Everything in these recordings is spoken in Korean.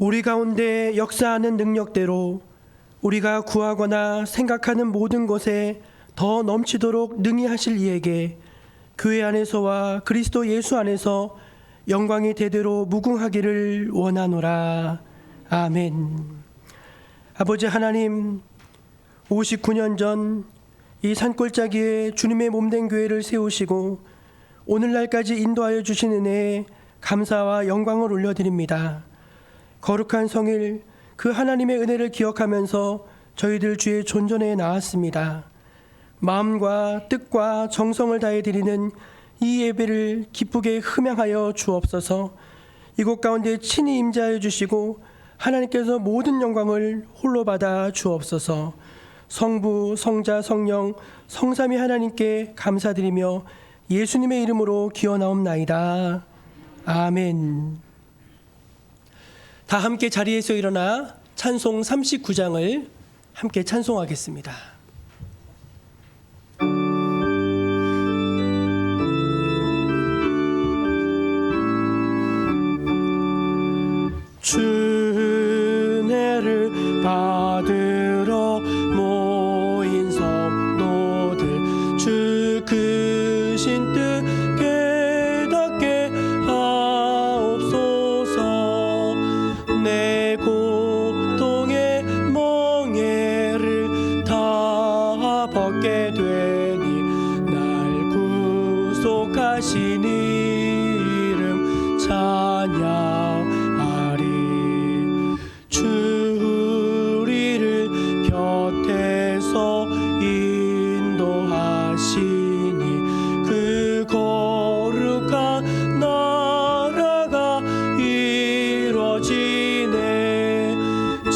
우리 가운데 역사하는 능력대로 우리가 구하거나 생각하는 모든 것에 더 넘치도록 능히 하실 이에게 교회 안에서와 그리스도 예수 안에서 영광이 대대로 무궁하기를 원하노라. 아멘. 아버지 하나님, 59년 전 이 산골짜기에 주님의 몸된 교회를 세우시고 오늘날까지 인도하여 주신 은혜에 감사와 영광을 올려드립니다. 거룩한 성일 그 하나님의 은혜를 기억하면서 저희들 주의 존전에 나왔습니다. 마음과 뜻과 정성을 다해 드리는 이 예배를 기쁘게 흠양하여 주옵소서. 이곳 가운데 친히 임재하여 주시고 하나님께서 모든 영광을 홀로 받아 주옵소서. 성부, 성자, 성령, 성삼위 하나님께 감사드리며 예수님의 이름으로 기원하옵나이다. 아멘. 다 함께 자리에서 일어나 찬송 39장을 함께 찬송하겠습니다. 주 은혜를 받으러 모인 성도들 주 크신 뜻 깨닫게 하옵소서. 내 고통의 멍에를 다 벗게 되니 날 구속하신 이름 찬양 인도하시니 그 거룩한 나라가 이루어지네.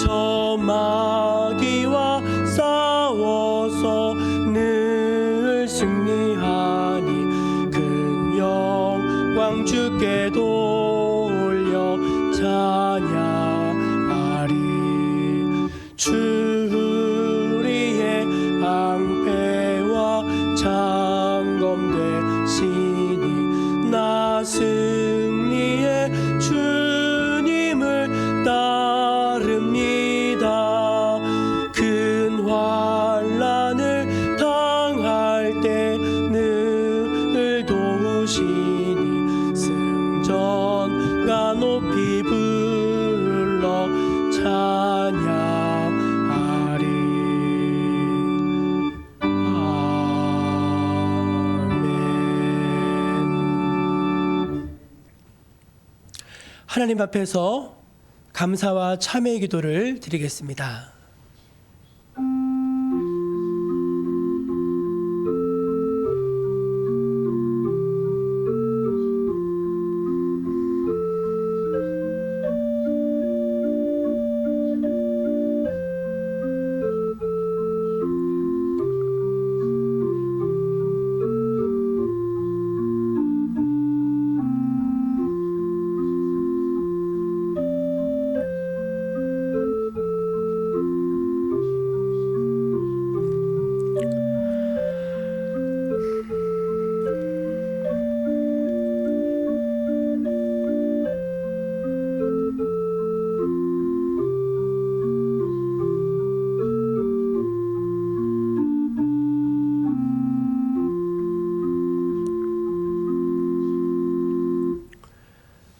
저 마귀와 싸워서 늘 승리하니 큰 영광 주께 돌려 찬양하리. 주 장검 되시니 나 승리의 주님을 따릅니다. 큰 환난을 당할 때 늘 도우시니 승전가 높이 불러 찬양하리. 하나님 앞에서 감사와 참회의 기도를 드리겠습니다.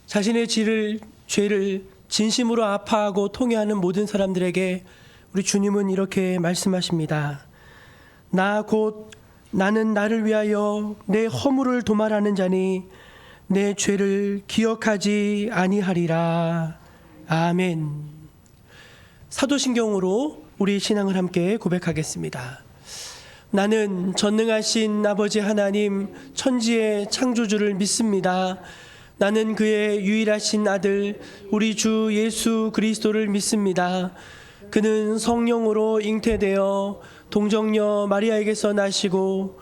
자신의 죄를 진심으로 아파하고 통회하는 모든 사람들에게 우리 주님은 이렇게 말씀하십니다. 나는 나를 위하여 내 허물을 도말하는 자니 내 죄를 기억하지 아니하리라. 아멘. 사도신경으로 우리 신앙을 함께 고백하겠습니다. 나는 전능하신 아버지 하나님 천지의 창조주를 믿습니다. 나는 그의 유일하신 아들 우리 주 예수 그리스도를 믿습니다. 그는 성령으로 잉태되어 동정녀 마리아에게서 나시고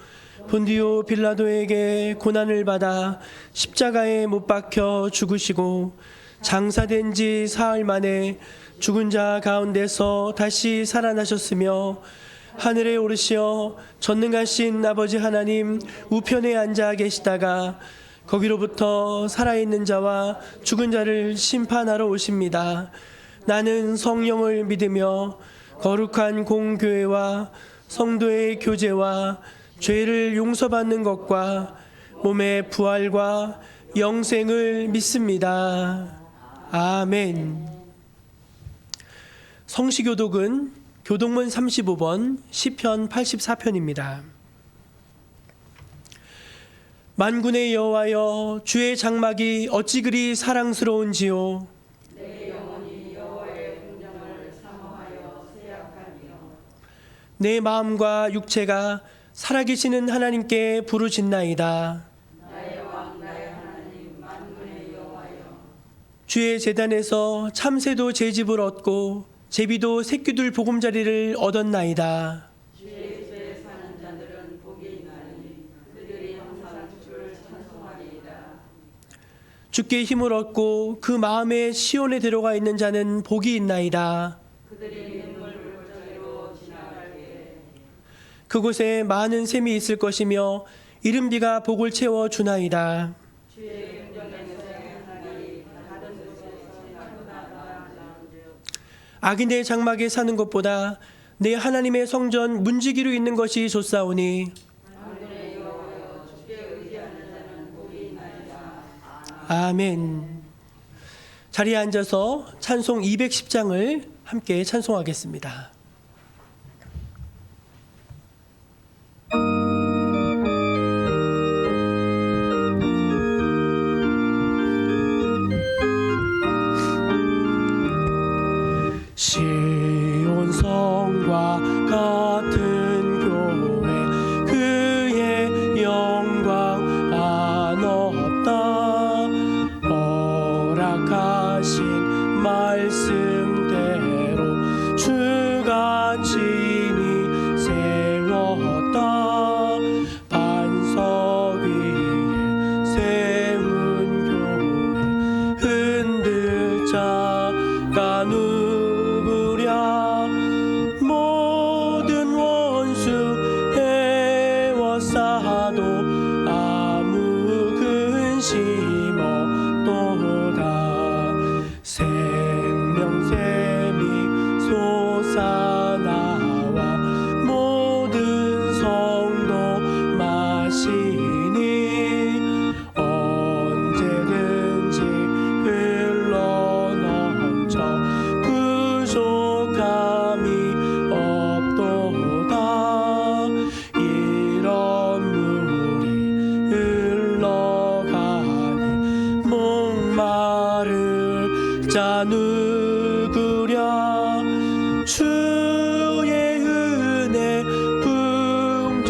본디오 빌라도에게 고난을 받아 십자가에 못 박혀 죽으시고 장사된 지 사흘 만에 죽은 자 가운데서 다시 살아나셨으며 하늘에 오르시어 전능하신 아버지 하나님 우편에 앉아 계시다가 거기로부터 살아있는 자와 죽은 자를 심판하러 오십니다. 나는 성령을 믿으며 거룩한 공교회와 성도의 교제와 죄를 용서받는 것과 몸의 부활과 영생을 믿습니다. 아멘. 성시교독은 교독문 35번 시편 84편입니다. 만군의 여호와여, 주의 장막이 어찌 그리 사랑스러운지요. 내 영혼이 여호와의 궁정을 사모하여 세약하며 내 마음과 육체가 살아계시는 하나님께 부르짖나이다. 나의 왕 나의 하나님 만군의 여호와여, 주의 제단에서 참새도 제집을 얻고 제비도 새끼들 보금자리를 얻었나이다. 주의 집에 사는 자들은 복이 있나니 그들이 항상 주를 찬송하리이다. 주께 힘을 얻고 그 마음에 시온에 들어가 있는 자는 복이 있나이다. 그들이 눈물 골짜기로 지나갈게. 그곳에 많은 샘이 있을 것이며 이른 비가 복을 채워 주나이다. 주의 궁정에서 하나님 다른 곳에서 나타나다. 악인의 장막에 사는 것보다 내 하나님의 성전 문지기로 있는 것이 좋사오니 만군의 여호와여, 주께 의지하는 자는 복이 있나이다. 아멘. 자리에 앉아서 찬송 210장을 함께 찬송하겠습니다. 시온 성과 같은 교회, 그의 영광 한없다. 허락하신 말씀대로 주가 친히 세웠다. 반석 위에 세운 교회, 흔들 자가 누구랴. 모든 원수 애워싸도 아무 근심 없도다. 생명샘이 솟아나와 모든 성도 마시니 언제든지 흘러넘쳐 부족함이 없도다. 이런 물이 흘러가니 목마를 자 누구랴. 주의 은혜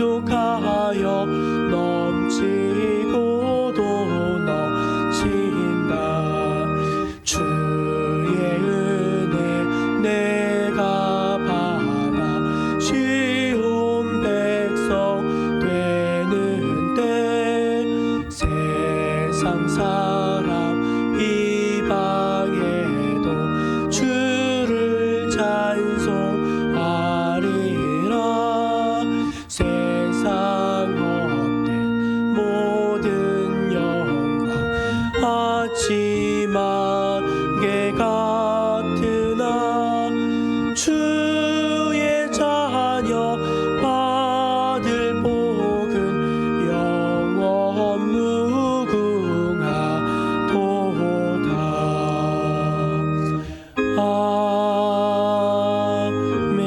풍족하여 넘치고도 넘친다. 주의 은혜 내가 받아 쉬운 백성 되는 때 세상 사람 이방에도 주를 찬송하리라. 세상 헛된 모든 영광 아침만 개 같으나 주의 자녀 받을 복은 영원 무궁하도다. 아멘.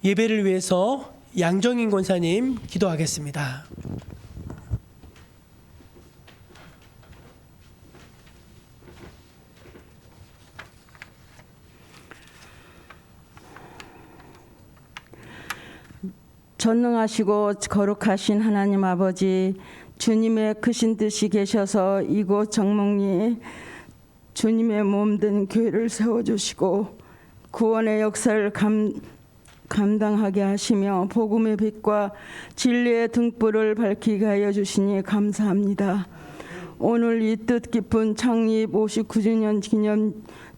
예배를 위해서 양정인 권사님 기도하겠습니다. 전능하시고 거룩하신 하나님 아버지, 주님의 크신 뜻이 계셔서 이곳 정목리에 주님의 몸된 교회를 세워주시고 구원의 역사를 감당하게 하시며 복음의 빛과 진리의 등불을 밝히게 하여 주시니 감사합니다. 오늘 이 뜻깊은 창립 59주년 기념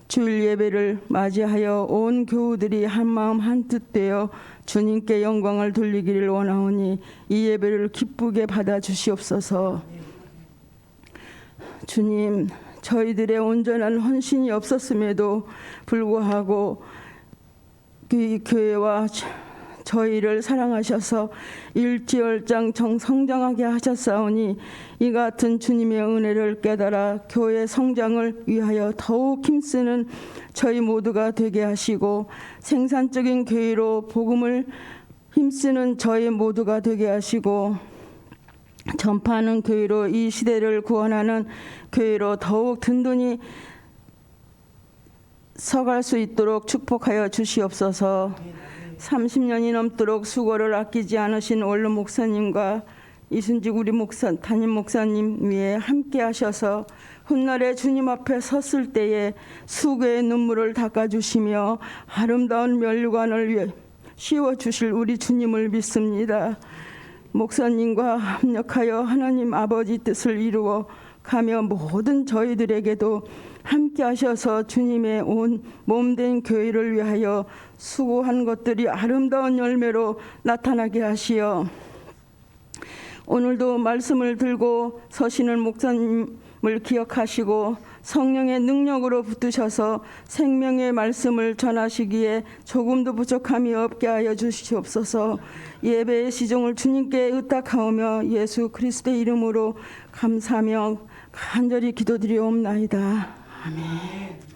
주일 예배를 맞이하여 온 교우들이 한마음 한뜻 되어 주님께 영광을 돌리기를 원하오니 이 예배를 기쁘게 받아 주시옵소서. 주님, 저희들의 온전한 헌신이 없었음에도 불구하고 그 교회와 저희를 사랑하셔서 일지월장 성장하게 하셨사오니 이 같은 주님의 은혜를 깨달아 교회 성장을 위하여 더욱 힘쓰는 저희 모두가 되게 하시고 생산적인 교회로 복음을 힘쓰는 저희 모두가 되게 하시고 전파하는 교회로 이 시대를 구원하는 교회로 더욱 든든히 서갈 수 있도록 축복하여 주시옵소서. 30년이 넘도록 수고를 아끼지 않으신 원로 목사님과 이순직 우리 담임 목사님 위에 함께 하셔서 훗날에 주님 앞에 섰을 때에 수고의 눈물을 닦아주시며 아름다운 면류관을 씌워주실 우리 주님을 믿습니다. 목사님과 합력하여 하나님 아버지 뜻을 이루어 가며 모든 저희들에게도 함께 하셔서 주님의 온 몸된 교회를 위하여 수고한 것들이 아름다운 열매로 나타나게 하시어 오늘도 말씀을 들고 서시는 목사님을 기억하시고 성령의 능력으로 붙드셔서 생명의 말씀을 전하시기에 조금도 부족함이 없게 하여 주시옵소서. 예배의 시종을 주님께 의탁하오며 예수 그리스도의 이름으로 감사하며 간절히 기도드리옵나이다. 아멘.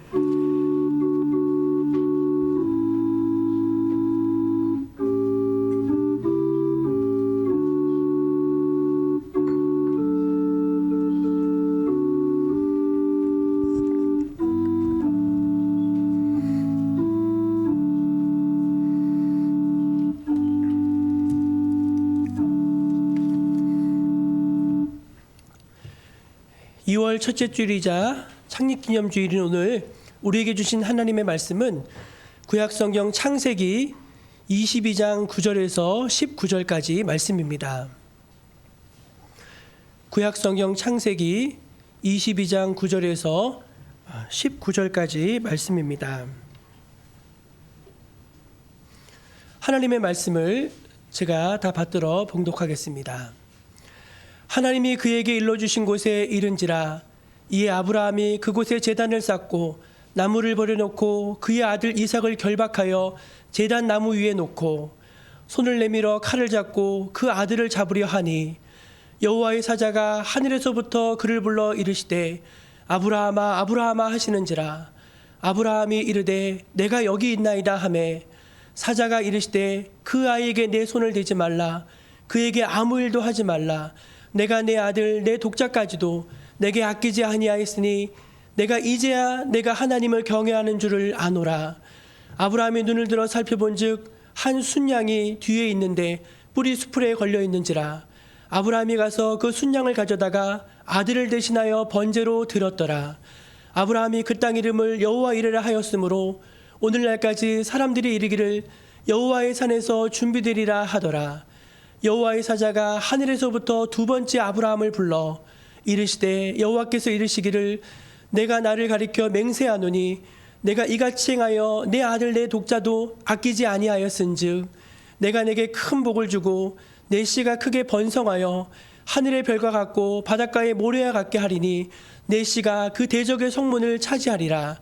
(2월) 첫째 주일이자 창립기념주일인 오늘 우리에게 주신 하나님의 말씀은 구약성경 창세기 22장 9절에서 19절까지 말씀입니다. 구약성경 창세기 22장 9절에서 19절까지 말씀입니다. 하나님의 말씀을 제가 다 받들어 봉독하겠습니다. 하나님이 그에게 일러주신 곳에 이른지라 이에 아브라함이 그곳에 제단을 쌓고 나무를 버려놓고 그의 아들 이삭을 결박하여 제단 나무 위에 놓고 손을 내밀어 칼을 잡고 그 아들을 잡으려 하니 여호와의 사자가 하늘에서부터 그를 불러 이르시되 아브라함아 아브라함아 하시는지라 아브라함이 이르되 내가 여기 있나이다 하매 사자가 이르시되 그 아이에게 내 손을 대지 말라 그에게 아무 일도 하지 말라 내가 내 아들 내 독자까지도 내게 아끼지 아니하였으니 내가 이제야 내가 하나님을 경외하는 줄을 아노라. 아브라함이 눈을 들어 살펴본즉 한 순양이 뒤에 있는데 뿔이 수풀에 걸려 있는지라. 아브라함이 가서 그 순양을 가져다가 아들을 대신하여 번제로 드렸더라. 아브라함이 그 땅 이름을 여호와 이레라 하였으므로 오늘날까지 사람들이 이르기를 여호와의 산에서 준비되리라 하더라. 여호와의 사자가 하늘에서부터 두 번째 아브라함을 불러 이르시되 여호와께서 이르시기를 내가 나를 가리켜 맹세하노니 내가 이같이 행하여 내 아들 내 독자도 아끼지 아니하였은즉 내가 내게 큰 복을 주고 내 씨가 크게 번성하여 하늘의 별과 같고 바닷가의 모래와 같게 하리니 내 씨가 그 대적의 성문을 차지하리라.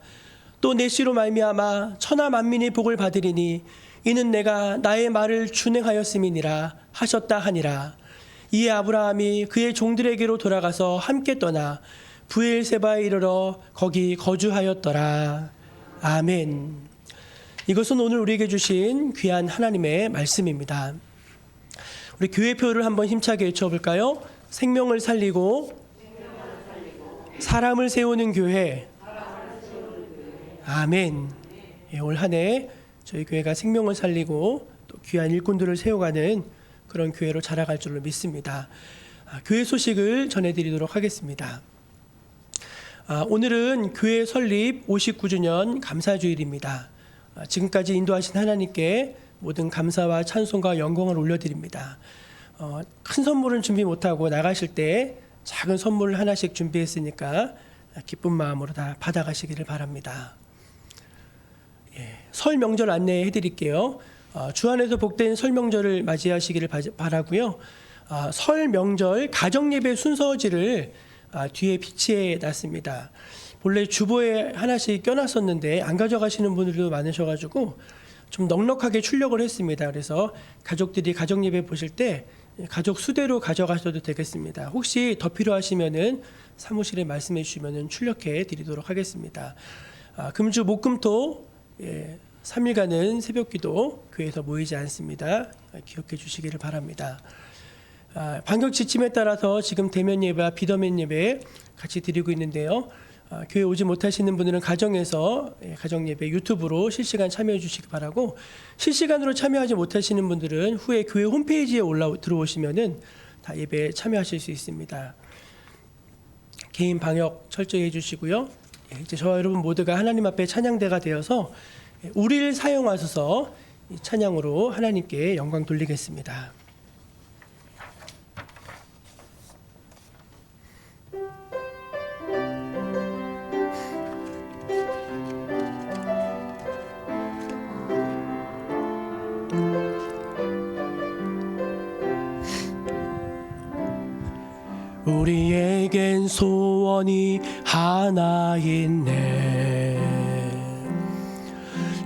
또 내 씨로 말미암아 천하 만민이 복을 받으리니 이는 내가 나의 말을 준행하였음이니라 하셨다 하니라. 이에 아브라함이 그의 종들에게로 돌아가서 함께 떠나 브엘세바에 이르러 거기 거주하였더라. 아멘. 이것은 오늘 우리에게 주신 귀한 하나님의 말씀입니다. 우리 교회표를 한번 힘차게 외쳐볼까요? 생명을 살리고 사람을 세우는 교회. 아멘. 예, 올 한 해 저희 교회가 생명을 살리고 또 귀한 일꾼들을 세워가는 그런 교회로 자라갈 줄로 믿습니다. 교회 소식을 전해드리도록 하겠습니다. 오늘은 교회 설립 59주년 감사주일입니다. 지금까지 인도하신 하나님께 모든 감사와 찬송과 영광을 올려드립니다. 큰 선물은 준비 못하고 나가실 때 작은 선물을 하나씩 준비했으니까 기쁜 마음으로 다 받아가시기를 바랍니다. 설 명절 안내해 드릴게요. 주 안에서 복된 설 명절을 맞이하시기를 바라고요. 설 명절 가정 예배 순서지를 뒤에 비치해 놨습니다. 본래 주보에 하나씩 껴놨었는데 안 가져가시는 분들도 많으셔가지고 좀 넉넉하게 출력을 했습니다. 그래서 가족들이 가족 예배 보실 때 가족 수대로 가져가셔도 되겠습니다. 혹시 더 필요하시면은 사무실에 말씀해 주시면은 출력해 드리도록 하겠습니다. 금주 목금토 3일간은 새벽기도 교회에서 모이지 않습니다. 기억해 주시기를 바랍니다. 방역 지침에 따라서 지금 대면 예배와 비대면 예배 같이 드리고 있는데요. 교회 오지 못하시는 분들은 가정에서 가정 예배 유튜브로 실시간 참여해 주시기 바라고, 실시간으로 참여하지 못하시는 분들은 후에 교회 홈페이지에 들어오시면은 다 예배에 참여하실 수 있습니다. 개인 방역 철저히 해주시고요. 이제 저와 여러분 모두가 하나님 앞에 찬양대가 되어서 우리를 사용하셔서 찬양으로 하나님께 영광 돌리겠습니다. 우리에겐 소원이 하나 있네.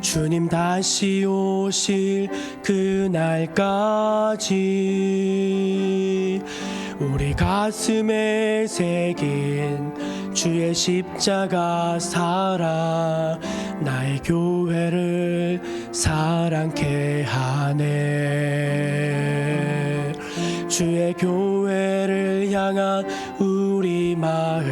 주님 다시 오실 그날까지 우리 가슴에 새긴 주의 십자가 살아 나의 교회를 사랑케 하네. 주의 교회를 향한 우리 마음,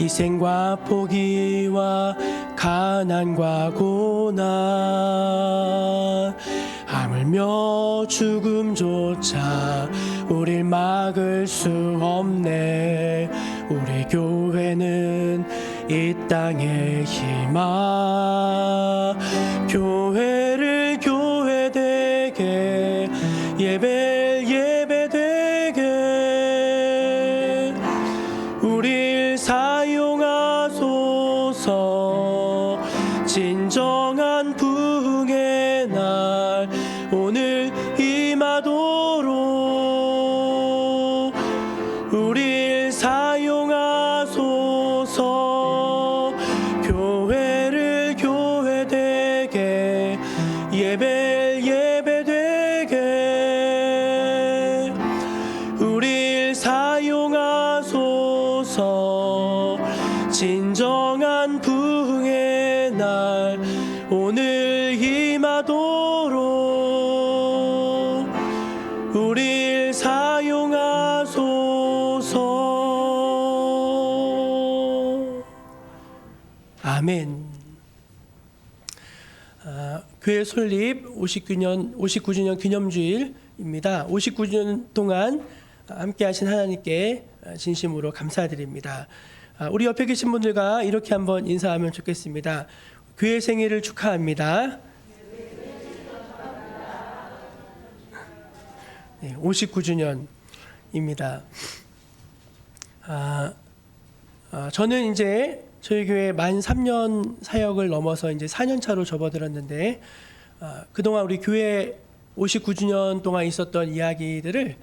희생과 포기와 가난과 고난, 하물며 죽음조차 우릴 막을 수 없네. 우리 교회는 이 땅의 희망, 교회를 교회되게, 예배를 예배되게 우릴 사용하소서. 진정한 부흥의 날 오늘 임하도록 우릴 사용하소서. 교회를 교회되게, 예배를 예배되게 우릴 사용하소서. 진정한 부흥의 날 오늘 임하도록 우릴 사용하소서. 아멘. 교회 설립 59주년 기념주일입니다. 59주년 동안 함께하신 하나님께 진심으로 감사드립니다. 우리 옆에 계신 분들과 이렇게 한번 인사하면 좋겠습니다. 교회 생일을 축하합니다. 네, 59주년입니다. 저는 이제 저희 교회 만 3년 사역을 넘어서 이제 4년 차로 접어들었는데, 그동안 우리 교회 59주년 동안 있었던 이야기들을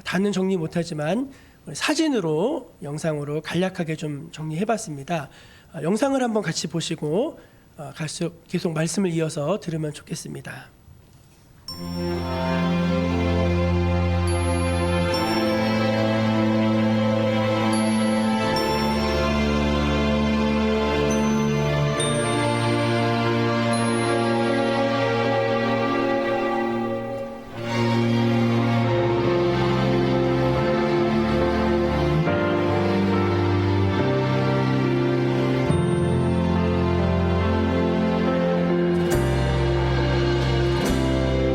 다는 정리 못하지만 사진으로, 영상으로 간략하게 좀 정리해봤습니다. 영상을 한번 같이 보시고 계속 말씀을 이어서 들으면 좋겠습니다.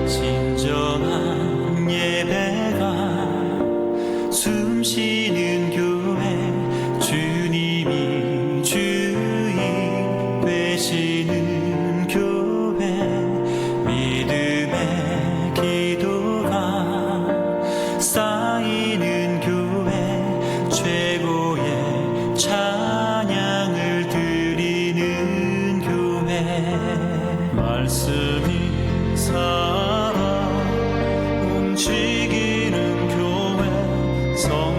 진정한 예배가 숨쉬는 교회, 주님이 주인 되시는 교회, 믿음의 기도가 쌓이는 교회, 최고의 찬양을 드리는 교회, 말씀이 살아 움직이는 교회, 성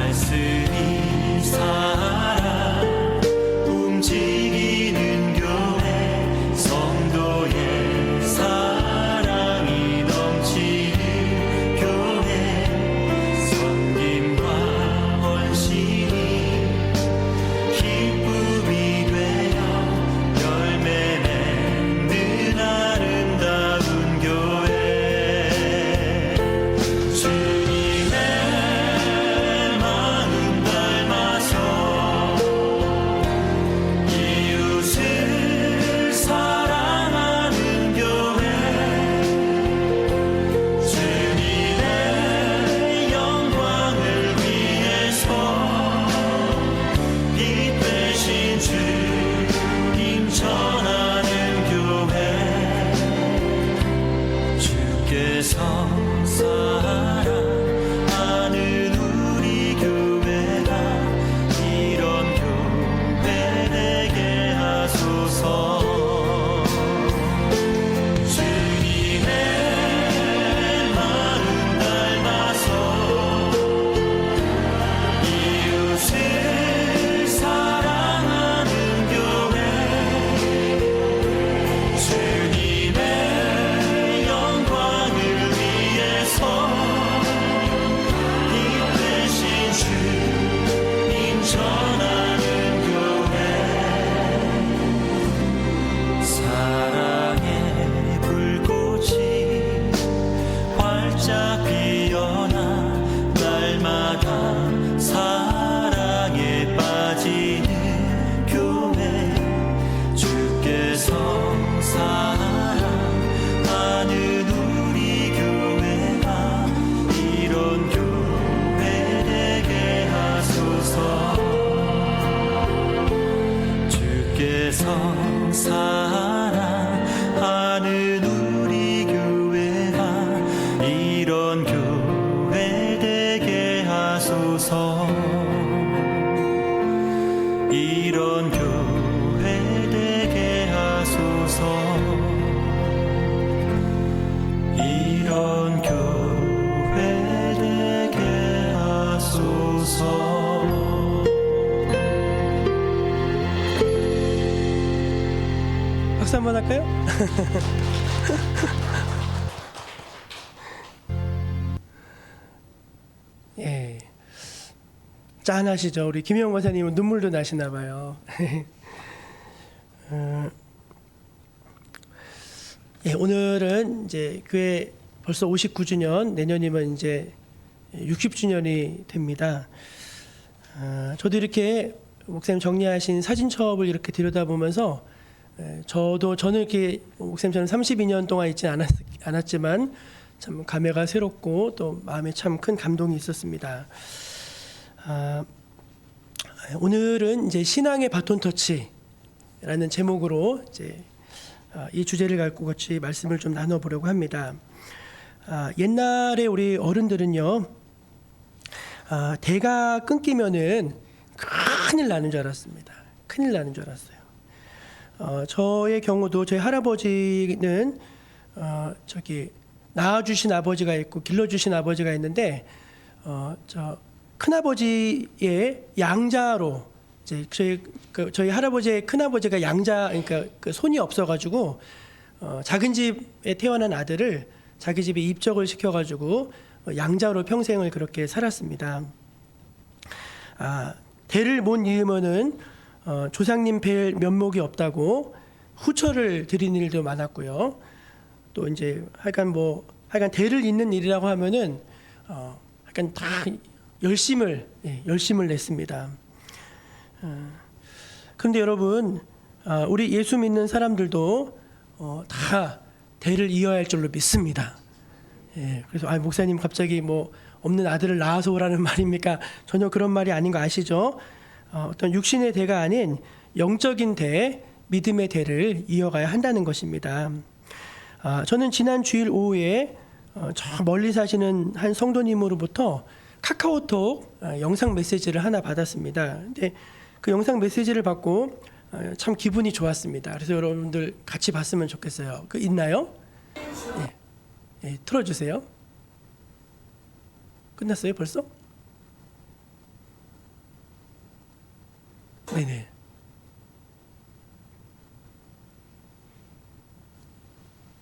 말씀이 살아 움직이는 교회 성도의 사랑이 넘치는 교회 섬김과 헌신이 기쁨이 되어 열매 맺는 아름다운 교회 주님의 마음 닮아서 이웃을 사랑하는 교회 주님의 영광을 위해서 빛 대신 주님 전하는 교회 주께서 사랑하는 우리 교회가 이런 교회 되게 하소서 주님의 마음 닮아서 이웃을 사랑하는 교회 주님의 영광을 위해서 빛 대신 주님 전하는 교회 사랑의 불꽃이 활짝 피어나 날마다 사랑에 빠지는 교회 주께서 사랑하는 우리 교회가 이런 교회 되게 하소서 주께서 사랑하는 우리 교회가 이런 교회 되게 하소서 이런 교회 되게 하소서 이런 교회 되게 하소서 박수 한번 할까요? 예, 짠하시죠? 우리 김영 권사님은 눈물도 나시나 봐요. 예, 오늘은 이제 교회 벌써 59주년, 내년이면 이제 60주년이 됩니다. 저도 이렇게 목사님 정리하신 사진첩을 이렇게 들여다보면서 저는 이렇게 목사님처럼 32년 동안 있지 않았지만 참 감회가 새롭고 또 마음에 참 큰 감동이 있었습니다. 오늘은 이제 신앙의 바톤 터치라는 제목으로 이제 이 주제를 갖고 같이 말씀을 좀 나눠보려고 합니다. 옛날에 우리 어른들은요, 대가 끊기면은 큰일 나는 줄 알았습니다. 큰일 나는 줄 알았어요. 저의 경우도 저희 할아버지는 낳아주신 아버지가 있고 길러주신 아버지가 있는데 저 큰아버지의 양자로 이제 저희 할아버지의 큰아버지가 양자, 그러니까 그 손이 없어가지고 작은 집에 태어난 아들을 자기 집에 입적을 시켜가지고 양자로 평생을 그렇게 살았습니다. 대를 못 이으면은 조상님 뵐 면목이 없다고 후처를 드리는 일도 많았고요. 또 이제 하여간 대를 잇는 일이라고 하면은 하여간 다 열심을 냈습니다. 그런데 여러분, 우리 예수 믿는 사람들도 다 대를 이어야 할 줄로 믿습니다. 예, 그래서 목사님 갑자기 뭐 없는 아들을 낳아서 오라는 말입니까? 전혀 그런 말이 아닌 거 아시죠? 어떤 육신의 대가 아닌 영적인 대, 믿음의 대를 이어가야 한다는 것입니다. 저는 지난 주일 오후에 저 멀리 사시는 한 성도님으로부터 카카오톡 영상 메시지를 하나 받았습니다. 근데 그 영상 메시지를 받고 참 기분이 좋았습니다. 그래서 여러분들 같이 봤으면 좋겠어요. 그 있나요? 예, 틀어주세요. 끝났어요 벌써? 네네.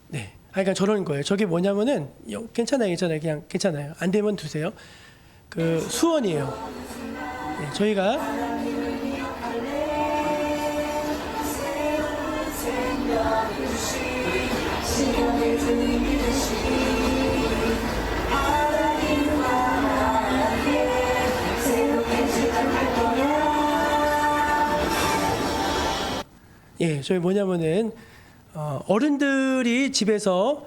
네. 그러니까 저런 거예요. 저게 뭐냐면은 괜찮아요. 그냥 괜찮아요. 안 되면 두세요. 그 수원이에요. 네, 저희가 저희 뭐냐면은 어른들이 집에서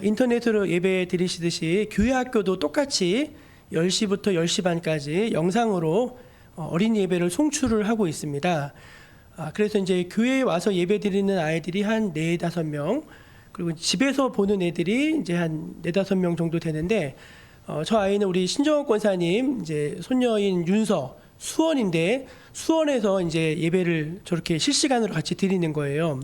인터넷으로 예배 드리시듯이 교회 학교도 똑같이 10시부터 10시 반까지 영상으로 어린이 예배를 송출을 하고 있습니다. 그래서 이제 교회에 와서 예배 드리는 아이들이 한 4-5명, 그리고 집에서 보는 애들이 이제 한 4-5명 정도 되는데, 저 아이는 우리 신정원 권사님 이제 손녀인 윤서, 수원인데 수원에서 이제 예배를 저렇게 실시간으로 같이 드리는 거예요.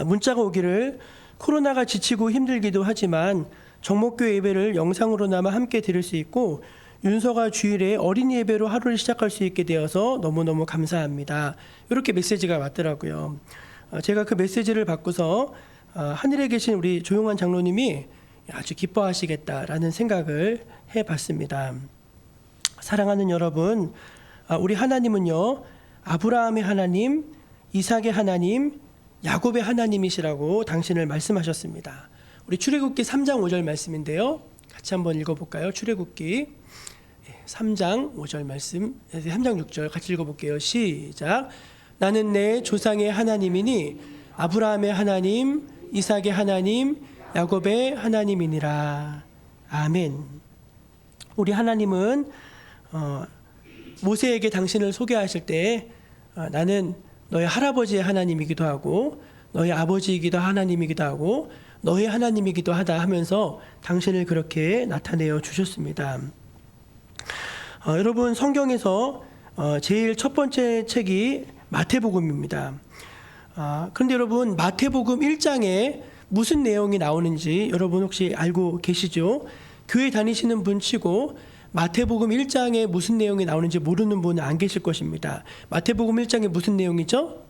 문자가 오기를 코로나가 지치고 힘들기도 하지만 정목교 예배를 영상으로나마 함께 드릴 수 있고 윤서가 주일에 어린이 예배로 하루를 시작할 수 있게 되어서 너무너무 감사합니다. 이렇게 메시지가 왔더라고요. 제가 그 메시지를 받고서 하늘에 계신 우리 조용한 장로님이 아주 기뻐하시겠다라는 생각을 해봤습니다. 사랑하는 여러분, 우리 하나님은요, 아브라함의 하나님, 이삭의 하나님, 야곱의 하나님이시라고 당신을 말씀하셨습니다. 우리 출애굽기 3장 5절 말씀인데요. 같이 한번 읽어볼까요? 출애굽기 3장 5절 말씀, 3장 6절 같이 읽어볼게요. 시작. 나는 내 조상의 하나님이니 아브라함의 하나님, 이삭의 하나님, 야곱의 하나님이니라. 아멘. 우리 하나님은 모세에게 당신을 소개하실 때 나는 너의 할아버지의 하나님이기도 하고 너의 아버지이기도 하나님이기도 하고 너의 하나님이기도 하다 하면서 당신을 그렇게 나타내어 주셨습니다. 여러분, 성경에서 제일 첫 번째 책이 마태복음입니다. 그런데 여러분, 마태복음 1장에 무슨 내용이 나오는지 여러분 혹시 알고 계시죠? 교회 다니시는 분 치고 마태복음 1장에 무슨 내용이 나오는지 모르는 분은 안 계실 것입니다. 마태복음 1장에 무슨 내용이죠?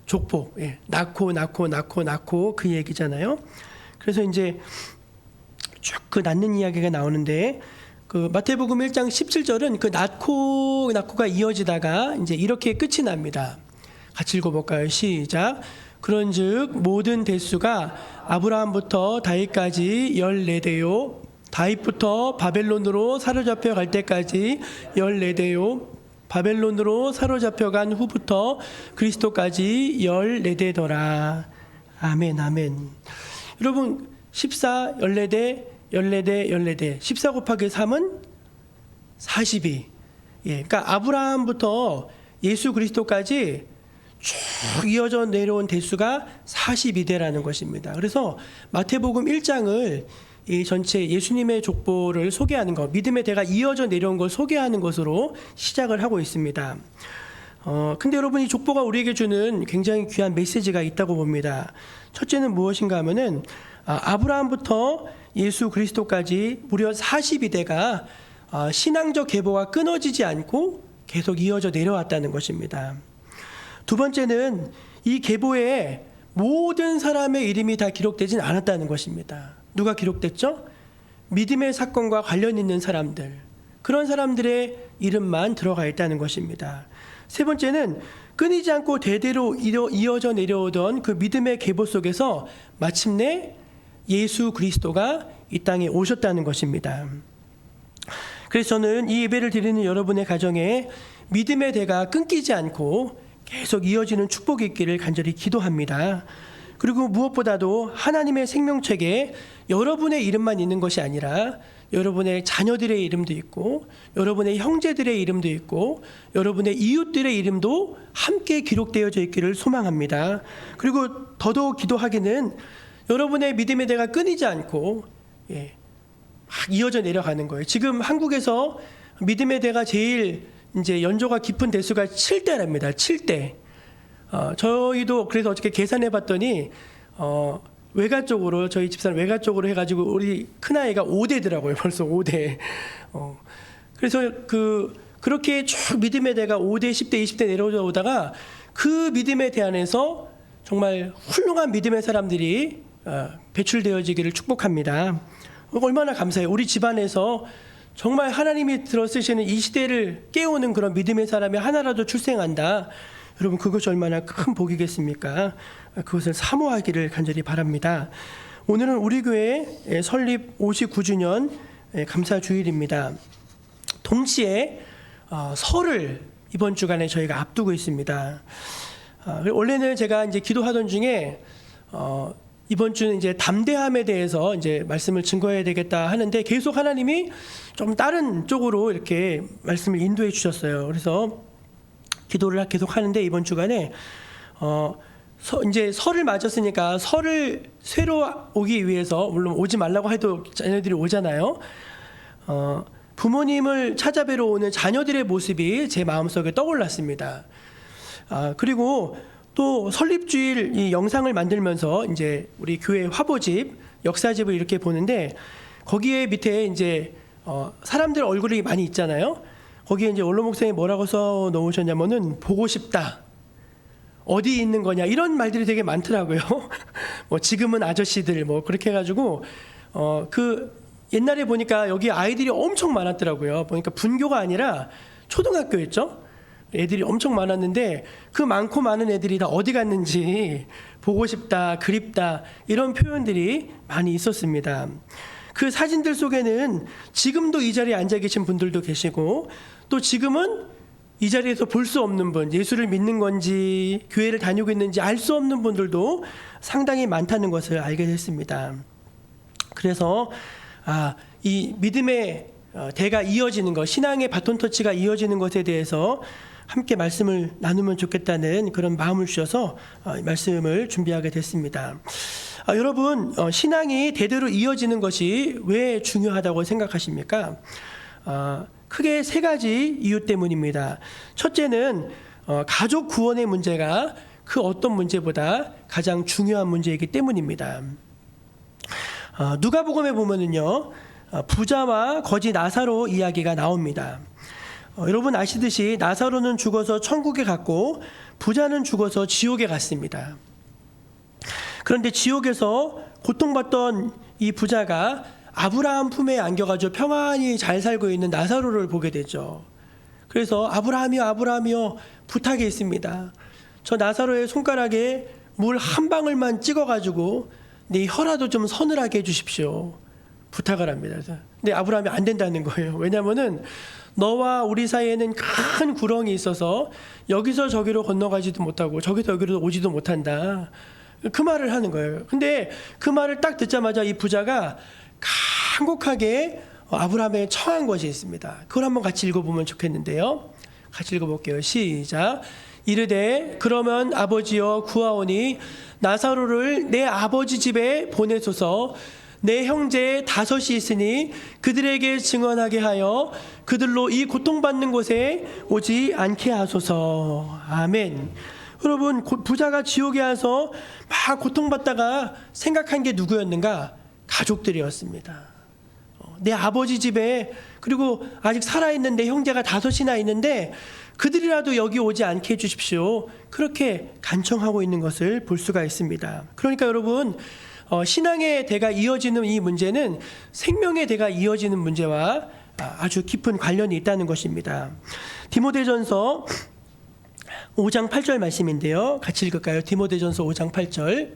족보. 낳고 그 얘기잖아요. 그래서 이제 쭉 그 낳는 이야기가 나오는데 그 마태복음 1장 17절은 그 낳고가 이어지다가 이제 이렇게 끝이 납니다. 같이 읽어볼까요? 시작. 그런즉 모든 대수가 아브라함부터 다윗까지 14대요. 다윗부터 바벨론으로 사로잡혀 갈 때까지 14대요. 바벨론으로 사로잡혀간 후부터 그리스도까지 14대더라. 아멘, 아멘. 여러분, 14, 14대, 14 곱하기 3은 42. 그러니까 아브라함부터 예수 그리스도까지 쭉 이어져 내려온 대수가 42대라는 것입니다. 그래서 마태복음 1장을 이 전체 예수님의 족보를 소개하는 것, 믿음의 대가 이어져 내려온 걸 소개하는 것으로 시작을 하고 있습니다. 근데 여러분, 이 족보가 우리에게 주는 굉장히 귀한 메시지가 있다고 봅니다. 첫째는 무엇인가 하면은 아브라함부터 예수 그리스도까지 무려 42대가 신앙적 계보가 끊어지지 않고 계속 이어져 내려왔다는 것입니다. 두 번째는 이 계보에 모든 사람의 이름이 다 기록되진 않았다는 것입니다. 누가 기록됐죠? 믿음의 사건과 관련 있는 사람들, 그런 사람들의 이름만 들어가 있다는 것입니다. 세 번째는 끊이지 않고 대대로 이어져 내려오던 그 믿음의 계보 속에서 마침내 예수 그리스도가 이 땅에 오셨다는 것입니다. 그래서 저는 이 예배를 드리는 여러분의 가정에 믿음의 대가 끊기지 않고 계속 이어지는 축복이 있기를 간절히 기도합니다. 그리고 무엇보다도 하나님의 생명책에 여러분의 이름만 있는 것이 아니라 여러분의 자녀들의 이름도 있고 여러분의 형제들의 이름도 있고 여러분의 이웃들의 이름도 함께 기록되어져 있기를 소망합니다. 그리고 더더욱 기도하기는 여러분의 믿음의 대가 끊이지 않고 막 이어져 내려가는 거예요. 지금 한국에서 믿음의 대가 제일 이제 연조가 깊은 대수가 7대랍니다. 7대. 저희도 그래서 어저께 계산해 봤더니 외가 쪽으로, 저희 집사람 외가 쪽으로 해가지고 우리 큰아이가 5대더라고요. 벌써 5대. 그래서 그 그렇게 쭉 믿음의 대가 5대, 10대, 20대 내려오다가 그 믿음에 대안에서 정말 훌륭한 믿음의 사람들이 배출되어지기를 축복합니다. 얼마나 감사해요. 우리 집안에서 정말 하나님이 들어쓰시는 이 시대를 깨우는 그런 믿음의 사람이 하나라도 출생한다. 여러분 그것이 얼마나 큰 복이겠습니까? 그것을 사모하기를 간절히 바랍니다. 오늘은 우리 교회 설립 59주년 감사주일입니다. 동시에 설을 이번 주간에 저희가 앞두고 있습니다. 원래는 제가 이제 기도하던 중에 이번 주는 이제 담대함에 대해서 이제 말씀을 증거해야 되겠다 하는데 계속 하나님이 좀 다른 쪽으로 이렇게 말씀을 인도해 주셨어요. 그래서 기도를 계속 하는데 이번 주간에 이제 설을 맞았으니까 설을 쇠로 오기 위해서 물론 오지 말라고 해도 자녀들이 오잖아요. 부모님을 찾아뵈러 오는 자녀들의 모습이 제 마음속에 떠올랐습니다. 그리고 또 설립주일 이 영상을 만들면서 이제 우리 교회 화보집, 역사집을 이렇게 보는데 거기에 밑에 이제 사람들 얼굴이 많이 있잖아요. 거기에 이제 원로 목사님이 뭐라고 써 놓으셨냐면은 보고 싶다. 어디 있는 거냐 이런 말들이 되게 많더라고요. 뭐 지금은 아저씨들 뭐 그렇게 해가지고 그 옛날에 보니까 여기 아이들이 엄청 많았더라고요. 보니까 분교가 아니라 초등학교였죠. 애들이 엄청 많았는데 그 많고 많은 애들이 다 어디 갔는지 보고 싶다, 그립다 이런 표현들이 많이 있었습니다. 그 사진들 속에는 지금도 이 자리에 앉아 계신 분들도 계시고 또 지금은 이 자리에서 볼 수 없는 분, 예수를 믿는 건지 교회를 다니고 있는지 알 수 없는 분들도 상당히 많다는 것을 알게 됐습니다. 그래서 이 믿음의 대가 이어지는 것, 신앙의 바톤 터치가 이어지는 것에 대해서 함께 말씀을 나누면 좋겠다는 그런 마음을 주셔서 말씀을 준비하게 됐습니다. 여러분, 신앙이 대대로 이어지는 것이 왜 중요하다고 생각하십니까? 크게 세 가지 이유 때문입니다. 첫째는 가족 구원의 문제가 그 어떤 문제보다 가장 중요한 문제이기 때문입니다. 누가복음에 보면은요, 부자와 거지 나사로 이야기가 나옵니다. 여러분 아시듯이 나사로는 죽어서 천국에 갔고 부자는 죽어서 지옥에 갔습니다. 그런데 지옥에서 고통받던 이 부자가 아브라함 품에 안겨가지고 평안히 잘 살고 있는 나사로를 보게 되죠. 그래서 아브라함이여 부탁이 있습니다. 저 나사로의 손가락에 물 한 방울만 찍어가지고 내 혀라도 좀 서늘하게 해주십시오. 부탁을 합니다. 근데 아브라함이 안 된다는 거예요. 왜냐하면은 너와 우리 사이에는 큰 구렁이 있어서 여기서 저기로 건너가지도 못하고 저기서 여기로 오지도 못한다. 그 말을 하는 거예요. 근데 그 말을 딱 듣자마자 이 부자가 간곡하게 아브라함에 청한 것이 있습니다. 그걸 한번 같이 읽어보면 좋겠는데요. 같이 읽어볼게요. 시작. 이르되 그러면 아버지여 구하오니 나사로를 내 아버지 집에 보내소서. 내 형제 5이 있으니 그들에게 증언하게 하여 그들로 이 고통받는 곳에 오지 않게 하소서. 아멘. 여러분, 부자가 지옥에 와서 막 고통받다가 생각한 게 누구였는가? 가족들이었습니다. 내 아버지 집에, 그리고 아직 살아있는 내 형제가 5이나 있는데 그들이라도 여기 오지 않게 해주십시오. 그렇게 간청하고 있는 것을 볼 수가 있습니다. 그러니까 여러분, 신앙의 대가 이어지는 이 문제는 생명의 대가 이어지는 문제와 아주 깊은 관련이 있다는 것입니다. 디모데전서 5장 8절 말씀인데요. 같이 읽을까요? 디모데전서 5장 8절.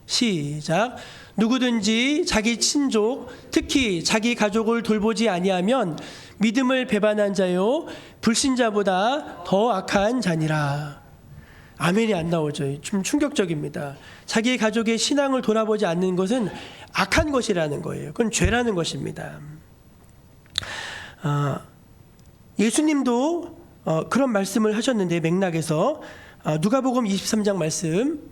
시작. 누구든지 자기 친족, 특히 자기 가족을 돌보지 아니하면 믿음을 배반한 자요 불신자보다 더 악한 자니라. 아멘이 안 나오죠. 좀 충격적입니다. 자기 가족의 신앙을 돌아보지 않는 것은 악한 것이라는 거예요. 그건 죄라는 것입니다. 예수님도 그런 말씀을 하셨는데 맥락에서 누가복음 23장 말씀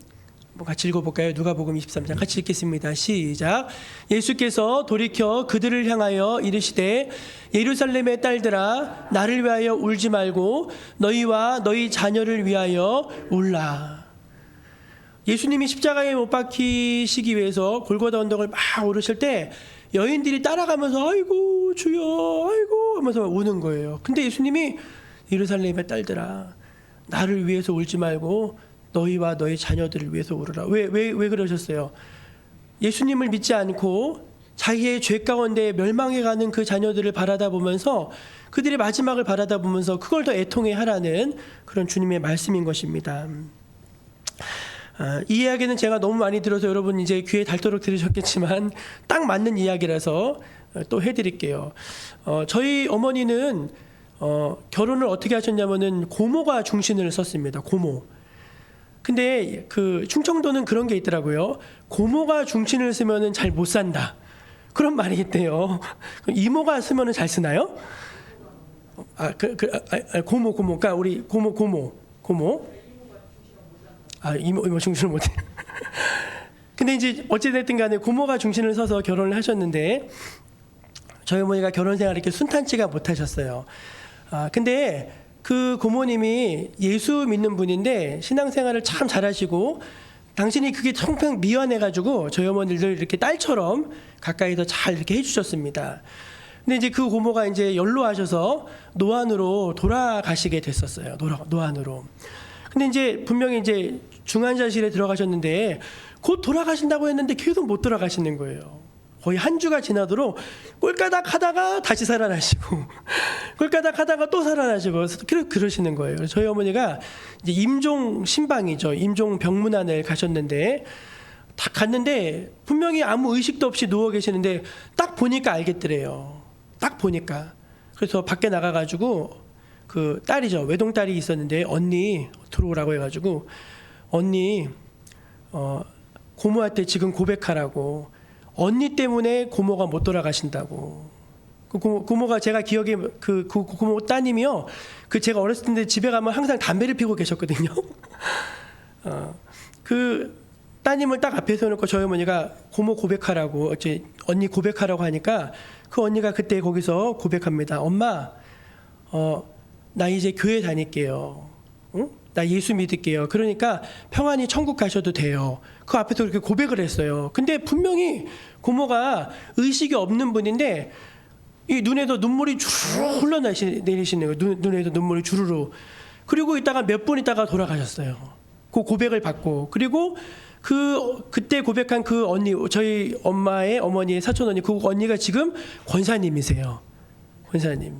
같이 읽어볼까요? 누가복음 23장 같이 읽겠습니다. 시작. 예수께서 돌이켜 그들을 향하여 이르시되 예루살렘의 딸들아 나를 위하여 울지 말고 너희와 너희 자녀를 위하여 울라. 예수님이 십자가에 못 박히시기 위해서 골고다 언덕을 막 오르실 때 여인들이 따라가면서 아이고 주여 아이고 하면서 우는 거예요. 근데 예수님이 예루살렘의 딸들아 나를 위해서 울지 말고 너희와 너희 자녀들을 위해서 울으라. 왜 그러셨어요? 예수님을 믿지 않고 자기의 죄 가운데 멸망해가는 그 자녀들을 바라다 보면서 그들의 마지막을 바라다 보면서 그걸 더 애통해 하라는 그런 주님의 말씀인 것입니다. 이 이야기는 제가 너무 많이 들어서 여러분 이제 귀에 닳도록 들으셨겠지만 딱 맞는 이야기라서 또 해드릴게요. 저희 어머니는 결혼을 어떻게 하셨냐면은 고모가 중신을 썼습니다. 고모. 근데 그 충청도는 그런 게 있더라고요. 고모가 중신을 쓰면은 잘 못 산다. 그런 말이 있대요. 이모가 쓰면은 잘 쓰나요? 고모. 그러니까 우리 고모. 이모 중신을 못해. 근데 이제 어찌됐든 간에 고모가 중신을 서서 결혼을 하셨는데 저희 어머니가 결혼 생활을 이렇게 순탄치가 못하셨어요. 근데 그 고모님이 예수 믿는 분인데 신앙생활을 참 잘하시고 당신이 그게 청평 미안해가지고 저희 어머니를 이렇게 딸처럼 가까이서 잘 이렇게 해주셨습니다. 근데 이제 그 고모가 이제 연로하셔서 노안으로 돌아가시게 됐었어요. 노안으로. 근데 이제 분명히 이제 중환자실에 들어가셨는데 곧 돌아가신다고 했는데 계속 못 돌아가시는 거예요. 거의 한 주가 지나도록 꼴까닥 하다가 다시 살아나시고 꼴까닥 하다가 또 살아나시고 그러시는 거예요. 저희 어머니가 이제 임종 신방이죠. 임종 병문안을 가셨는데 딱 갔는데 분명히 아무 의식도 없이 누워 계시는데 딱 보니까 알겠더래요. 딱 보니까. 그래서 밖에 나가가지고 그 딸이죠. 외동딸이 있었는데 언니 들어오라고 해가지고 언니 고모한테 지금 고백하라고. 언니 때문에 고모가 못 돌아가신다고. 그 고모가 제가 기억에 그 고모 따님이요. 그 제가 어렸을 때 집에 가면 항상 담배를 피우고 계셨거든요. 그 따님을 딱 앞에 세워놓고 저희 어머니가 고모 고백하라고 어째 언니 고백하라고 하니까 그 언니가 그때 거기서 고백합니다. 엄마, 나 이제 교회 다닐게요. 응? 나 예수 믿을게요. 그러니까 평안히 천국 가셔도 돼요. 그 앞에서 그렇게 고백을 했어요. 근데 분명히 고모가 의식이 없는 분인데 이 눈에도 눈물이 주르르 흘러내리시는 거예요. 눈에도 눈물이 주르르. 그리고 있다가 몇 분 있다가 돌아가셨어요. 그 고백을 받고. 그리고 그때 고백한 그 언니, 저희 엄마의 어머니의 사촌 언니, 그 언니가 지금 권사님이세요. 권사님.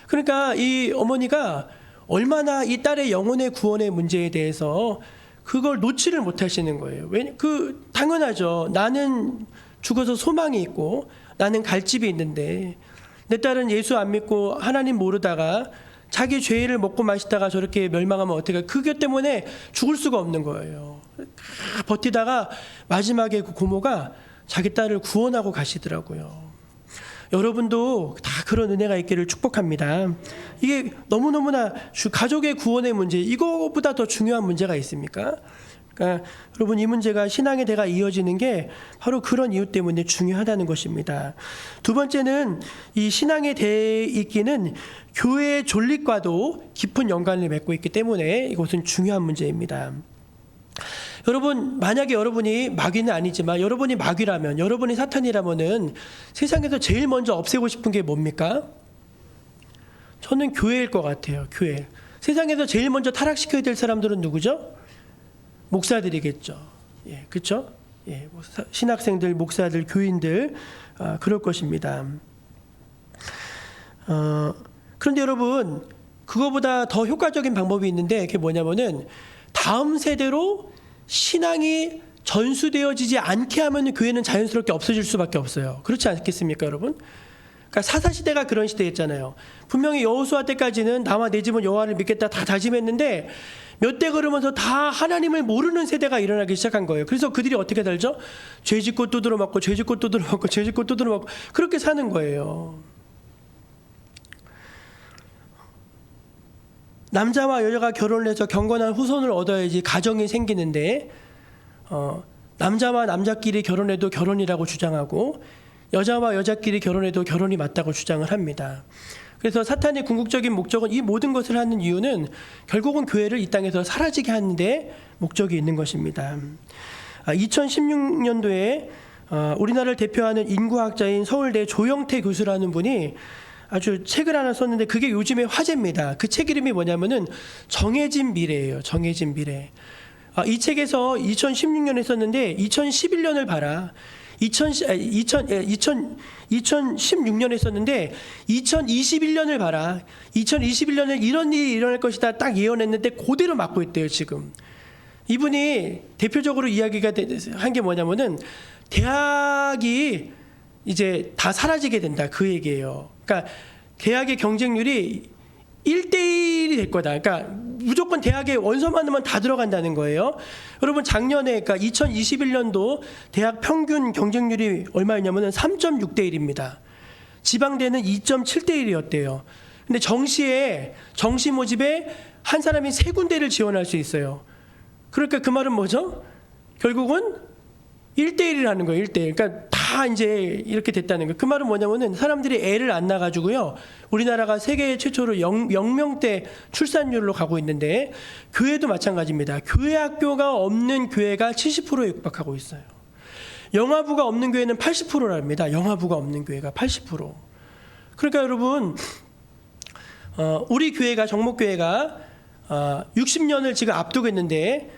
그러니까 이 어머니가 얼마나 이 딸의 영혼의 구원의 문제에 대해서 그걸 놓지를 못하시는 거예요. 당연하죠. 나는 죽어서 소망이 있고 나는 갈 집이 있는데 내 딸은 예수 안 믿고 하나님 모르다가 자기 죄를 먹고 마시다가 저렇게 멸망하면 어떡해. 그것 때문에 죽을 수가 없는 거예요. 버티다가 마지막에 그 고모가 자기 딸을 구원하고 가시더라고요. 여러분도 다 그런 은혜가 있기를 축복합니다. 이게 너무너무나 가족의 구원의 문제, 이거보다 더 중요한 문제가 있습니까? 그러니까 여러분 이 문제가 신앙의 대가 이어지는 게 바로 그런 이유 때문에 중요하다는 것입니다. 두 번째는 이 신앙의 대에 있기는 교회의 존립과도 깊은 연관을 맺고 있기 때문에 이것은 중요한 문제입니다. 여러분 만약에 여러분이 마귀는 아니지만 여러분이 마귀라면 여러분이 사탄이라면은 세상에서 제일 먼저 없애고 싶은 게 뭡니까? 저는 교회일 것 같아요. 교회. 세상에서 제일 먼저 타락시켜야 될 사람들은 누구죠? 목사들이겠죠. 예, 그렇죠? 예, 신학생들, 목사들, 교인들 그럴 것입니다. 그런데 여러분 그거보다 더 효과적인 방법이 있는데 그게 뭐냐면은 다음 세대로 신앙이 전수되어지지 않게 하면 교회는 자연스럽게 없어질 수밖에 없어요. 그렇지 않겠습니까, 여러분? 그러니까 사사시대가 그런 시대였잖아요. 분명히 여호수아 때까지는 나와 내 집은 여호와를 믿겠다 다 다짐했는데 몇 대 그러면서 다 하나님을 모르는 세대가 일어나기 시작한 거예요. 그래서 그들이 어떻게 살죠? 죄짓고 두드러 맞고 죄짓고 두드러 맞고 죄짓고 두드러 맞고 그렇게 사는 거예요. 남자와 여자가 결혼을 해서 경건한 후손을 얻어야지 가정이 생기는데 남자와 남자끼리 결혼해도 결혼이라고 주장하고 여자와 여자끼리 결혼해도 결혼이 맞다고 주장을 합니다. 그래서 사탄의 궁극적인 목적은 이 모든 것을 하는 이유는 결국은 교회를 이 땅에서 사라지게 하는 데 목적이 있는 것입니다. 2016년도에 우리나라를 대표하는 인구학자인 서울대 조영태 교수라는 분이 아주 책을 하나 썼는데 그게 요즘에 화제입니다. 그 책 이름이 뭐냐면은 정해진 미래예요. 정해진 미래. 이 책에서 2016년에 썼는데 2011년을 봐라. 2016년에 썼는데 2021년을 봐라. 2021년에 이런 일이 일어날 것이다 딱 예언했는데 그대로 맞고 있대요 지금. 이분이 대표적으로 이야기가 한 게 뭐냐면은 대학이 이제 다 사라지게 된다 그 얘기예요. 그러니까 대학의 경쟁률이 1대1이 될 거다. 그러니까 무조건 대학에 원서만 넣으면 다 들어간다는 거예요. 여러분 작년에 그러니까 2021년도 대학 평균 경쟁률이 얼마였냐면은 3.6대 1입니다. 지방대는 2.7대 1이었대요. 근데 정시 모집에 한 사람이 3군데를 지원할 수 있어요. 그러니까 그 말은 뭐죠? 결국은 1대1이라는 거예요. 1대1. 그러니까 다 이제 이렇게 됐다는 거예요. 그 말은 뭐냐면은 사람들이 애를 안 낳아가지고요. 우리나라가 세계 최초로 0명대 출산율로 가고 있는데 교회도 마찬가지입니다. 교회 학교가 없는 교회가 70%에 육박하고 있어요. 영화부가 없는 교회는 80%랍니다. 영화부가 없는 교회가 80%. 그러니까 여러분 우리 교회가 정목교회가 60년을 지금 앞두고 있는데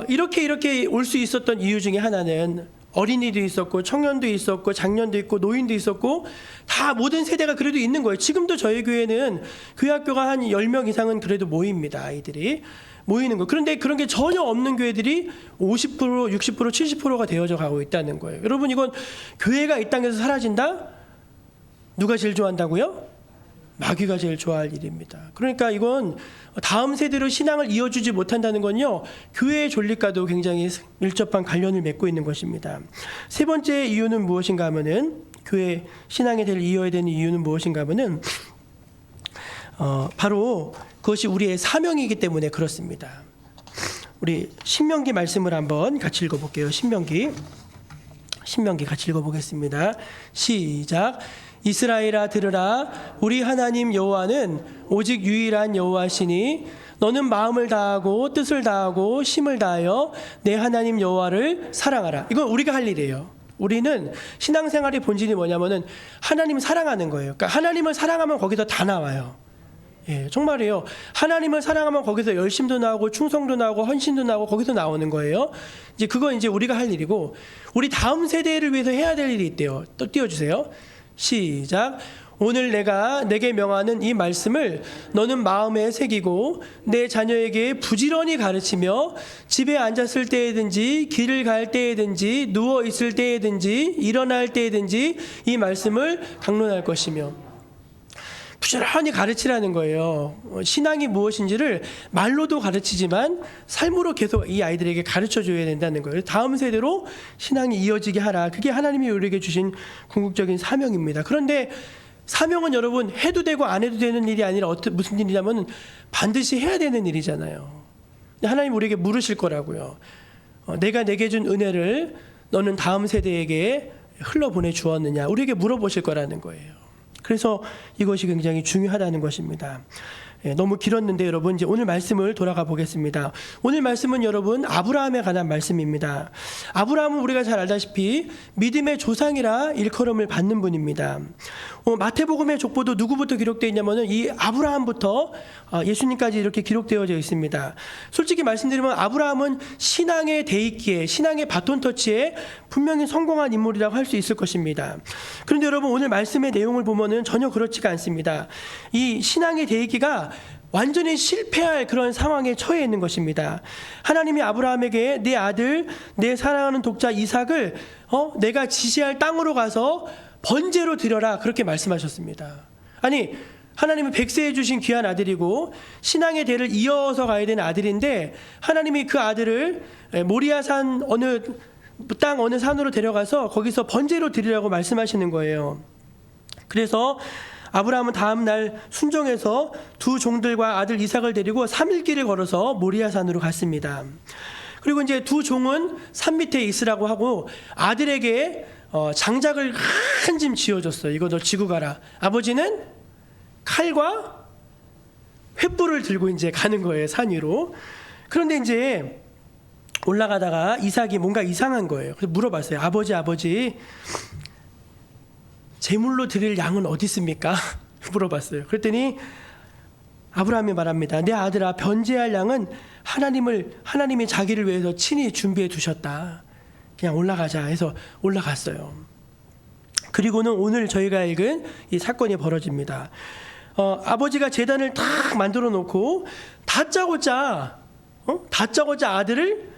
이렇게 올 수 있었던 이유 중에 하나는 어린이도 있었고 청년도 있었고 장년도 있고 노인도 있었고 다 모든 세대가 그래도 있는 거예요. 지금도 저희 교회는 교회 학교가 한 10명 이상은 그래도 모입니다. 아이들이 모이는 거. 그런데 그런 게 전혀 없는 교회들이 50%, 60%, 70%가 되어져 가고 있다는 거예요. 여러분 이건 교회가 이 땅에서 사라진다? 누가 제일 좋아한다고요? 마귀가 제일 좋아할 일입니다. 그러니까 이건 다음 세대로 신앙을 이어주지 못한다는 건요, 교회의 존립과도 굉장히 밀접한 관련을 맺고 있는 것입니다. 세 번째 이유는 무엇인가 하면은, 교회 신앙의 대를 이어야 되는 이유는 무엇인가 하면은, 바로 그것이 우리의 사명이기 때문에 그렇습니다. 우리 신명기 말씀을 한번 같이 읽어볼게요. 신명기 같이 읽어보겠습니다. 시작. 이스라엘아 들으라. 우리 하나님 여호와는 오직 유일한 여호와시니 너는 마음을 다하고 뜻을 다하고 힘을 다하여 내 하나님 여호와를 사랑하라. 이건 우리가 할 일이에요. 우리는 신앙생활의 본질이 뭐냐면은 하나님을 사랑하는 거예요. 그러니까 하나님을 사랑하면 거기서 다 나와요. 예, 정말이에요. 하나님을 사랑하면 거기서 열심도 나오고 충성도 나오고 헌신도 나오고 거기서 나오는 거예요. 그건 이제 우리가 할 일이고, 우리 다음 세대를 위해서 해야 될 일이 있대요. 또 띄워주세요. 시작. 오늘 내가 내게 명하는 이 말씀을 너는 마음에 새기고 내 자녀에게 부지런히 가르치며 집에 앉았을 때에든지 길을 갈 때에든지 누워 있을 때에든지 일어날 때에든지 이 말씀을 강론할 것이며. 부지런히 가르치라는 거예요. 신앙이 무엇인지를 말로도 가르치지만 삶으로 계속 이 아이들에게 가르쳐줘야 된다는 거예요. 다음 세대로 신앙이 이어지게 하라. 그게 하나님이 우리에게 주신 궁극적인 사명입니다. 그런데 사명은 여러분 해도 되고 안 해도 되는 일이 아니라 무슨 일이냐면 반드시 해야 되는 일이잖아요. 하나님 우리에게 물으실 거라고요. 내가 내게 준 은혜를 너는 다음 세대에게 흘러보내 주었느냐, 우리에게 물어보실 거라는 거예요. 그래서 이것이 굉장히 중요하다는 것입니다. 너무 길었는데 여러분, 이제 오늘 말씀을 돌아가 보겠습니다. 오늘 말씀은 여러분 아브라함에 관한 말씀입니다. 아브라함은 우리가 잘 알다시피 믿음의 조상이라 일컬음을 받는 분입니다. 마태복음의 족보도 누구부터 기록되어 있냐면은 이 아브라함부터 예수님까지 이렇게 기록되어져 있습니다. 솔직히 말씀드리면 아브라함은 신앙의 대입기에, 신앙의 바톤 터치에 분명히 성공한 인물이라고 할 수 있을 것입니다. 그런데 여러분 오늘 말씀의 내용을 보면은 전혀 그렇지가 않습니다. 이 신앙의 대입기가 완전히 실패할 그런 상황에 처해 있는 것입니다. 하나님이 아브라함에게 내 아들, 내 사랑하는 독자 이삭을 내가 지시할 땅으로 가서 번제로 드려라, 그렇게 말씀하셨습니다. 아니, 하나님은 백세해 주신 귀한 아들이고 신앙의 대를 이어서 가야 되는 아들인데 하나님이 그 아들을 모리아산 어느 산으로 데려가서 거기서 번제로 드리라고 말씀하시는 거예요. 그래서 아브라함은 다음 날 순종해서 두 종들과 아들 이삭을 데리고 3일 길을 걸어서 모리아산으로 갔습니다. 그리고 이제 두 종은 산 밑에 있으라고 하고 아들에게 장작을 한 짐 쥐어줬어요. 이거 너 지고 가라. 아버지는 칼과 횃불을 들고 이제 가는 거예요, 산 위로. 그런데 이제 올라가다가 이삭이 뭔가 이상한 거예요. 그래서 물어봤어요. 아버지, 제물로 드릴 양은 어디 있습니까? 물어봤어요. 그랬더니 아브라함이 말합니다. 내 아들아, 변제할 양은 하나님이 자기를 위해서 친히 준비해 두셨다. 그냥 올라가자 해서 올라갔어요. 그리고는 오늘 저희가 읽은 이 사건이 벌어집니다. 아버지가 제단을 딱 만들어 놓고 다짜고짜 아들을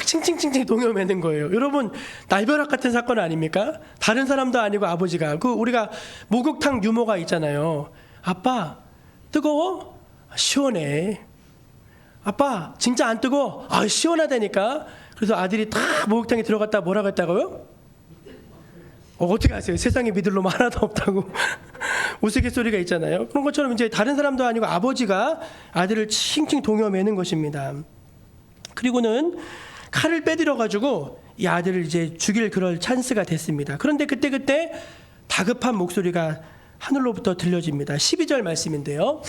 칭칭칭칭 동요매는 거예요. 여러분, 날벼락 같은 사건 아닙니까? 다른 사람도 아니고 아버지가. 우리가 목욕탕 유모가 있잖아요. 아빠 뜨거워? 시원해. 아빠 진짜 안 뜨거워? 시원하다니까. 그래서 아들이 딱 목욕탕에 들어갔다 뭐라고 했다고요? 어떻게 아세요? 세상에 믿을 놈 하나도 없다고 우스갯소리가 있잖아요. 그런 것처럼 이제 다른 사람도 아니고 아버지가 아들을 칭칭 동요매는 것입니다. 그리고는 칼을 빼들어 가지고 이 아들을 이제 죽일 그럴 찬스가 됐습니다. 그런데 그때 다급한 목소리가 하늘로부터 들려집니다. 12절 말씀인데요.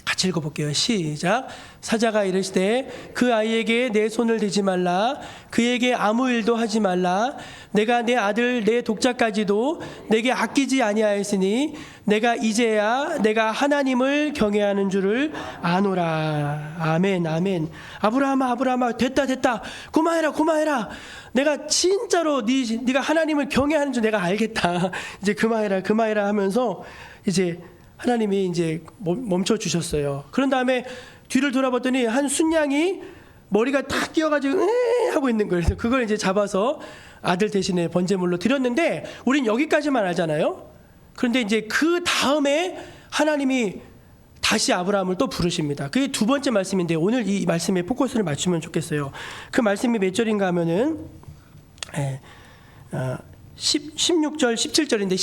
같이 읽어볼게요. 시작. 사자가 이르시되 그 아이에게 내 손을 대지 말라. 그에게 아무 일도 하지 말라. 내가 내 아들 내 독자까지도 내게 아끼지 아니하였으니 내가 이제야 내가 하나님을 경외하는 줄을 아노라. 아멘 아멘. 아브라함아 됐다. 그만해라. 내가 진짜로 네가 하나님을 경외하는 줄 내가 알겠다. 이제 그만해라 하면서 이제 하나님이 이제 멈춰 주셨어요. 그런 다음에 뒤를 돌아봤더니 한 순양이 머리가 탁 뛰어가지고 하고 있는 거예요. 그래서 그걸 이제 잡아서 아들 대신에 번제물로 드렸는데 우린 여기까지만 알잖아요. 그런데 이제 그 다음에 하나님이 다시 아브라함을 또 부르십니다. 그게 두 번째 말씀인데 오늘 이 말씀에 포커스를 맞추면 좋겠어요. 그 말씀이 몇 절인가 하면은 16절 17절인데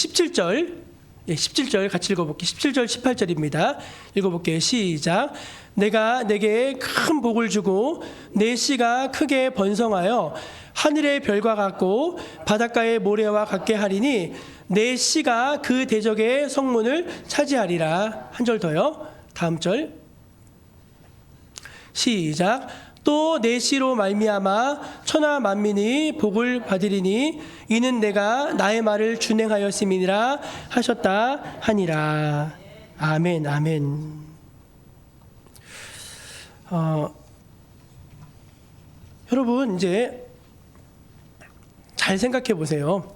17절 같이 읽어볼게요. 17절 18절입니다. 읽어볼게요. 시작. 내가 내게 큰 복을 주고 내 씨가 크게 번성하여 하늘의 별과 같고 바닷가의 모래와 같게 하리니 내 씨가 그 대적의 성문을 차지하리라. 한 절 더요. 다음 절. 시작. 또 내 씨로 말미암아 천하 만민이 복을 받으리니 이는 내가 나의 말을 준행하였음이니라 하셨다 하니라. 아멘 아멘. 여러분 이제 잘 생각해 보세요.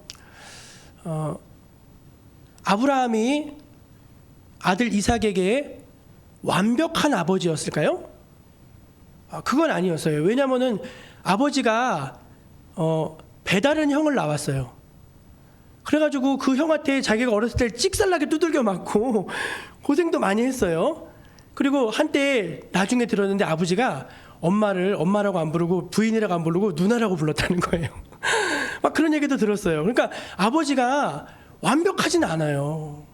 아브라함이 아들 이삭에게 완벽한 아버지였을까요? 그건 아니었어요. 왜냐하면은 아버지가 배다른 형을 낳았어요. 그래가지고 그 형한테 자기가 어렸을 때 찍살나게 두들겨 맞고 고생도 많이 했어요. 그리고 한때 나중에 들었는데 아버지가 엄마를 엄마라고 안 부르고 부인이라고 안 부르고 누나라고 불렀다는 거예요. 막 그런 얘기도 들었어요. 그러니까 아버지가 완벽하진 않아요.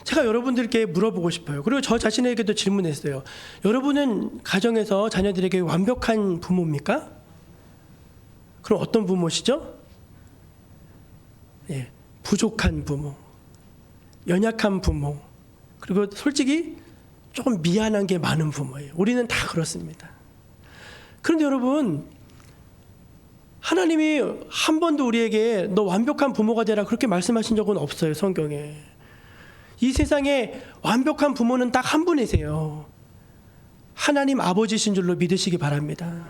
제가 여러분들께 물어보고 싶어요. 그리고 저 자신에게도 질문했어요. 여러분은 가정에서 자녀들에게 완벽한 부모입니까? 그럼 어떤 부모시죠? 예, 부족한 부모, 연약한 부모, 그리고 솔직히 조금 미안한 게 많은 부모예요. 우리는 다 그렇습니다. 그런데 여러분, 하나님이 한 번도 우리에게 너 완벽한 부모가 되라 그렇게 말씀하신 적은 없어요, 성경에. 이 세상에 완벽한 부모는 딱 한 분이세요. 하나님 아버지신 줄로 믿으시기 바랍니다.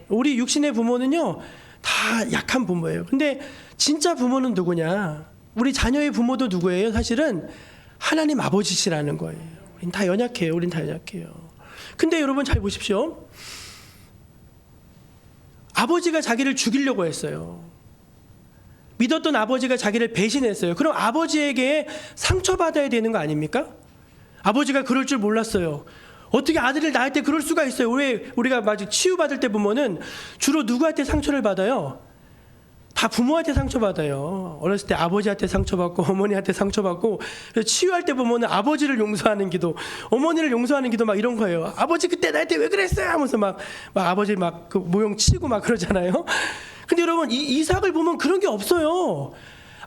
우리 육신의 부모는요 다 약한 부모예요. 근데 진짜 부모는 누구냐? 우리 자녀의 부모도 누구예요? 사실은 하나님 아버지시라는 거예요. 우린 다 연약해요. 근데 여러분 잘 보십시오. 아버지가 자기를 죽이려고 했어요. 믿었던 아버지가 자기를 배신했어요. 그럼 아버지에게 상처받아야 되는 거 아닙니까? 아버지가 그럴 줄 몰랐어요. 어떻게 아들을 낳을 때 그럴 수가 있어요? 왜 우리가 치유받을 때 보면은 주로 누구한테 상처를 받아요? 다 부모한테 상처받아요. 어렸을 때 아버지한테 상처받고 어머니한테 상처받고, 그래서 치유할 때 보면은 아버지를 용서하는 기도, 어머니를 용서하는 기도 막 이런 거예요. 아버지 그때 나한테 왜 그랬어요? 하면서 막 아버지 그 모형 치고 막 그러잖아요. 근데 여러분 이삭을 보면 그런 게 없어요.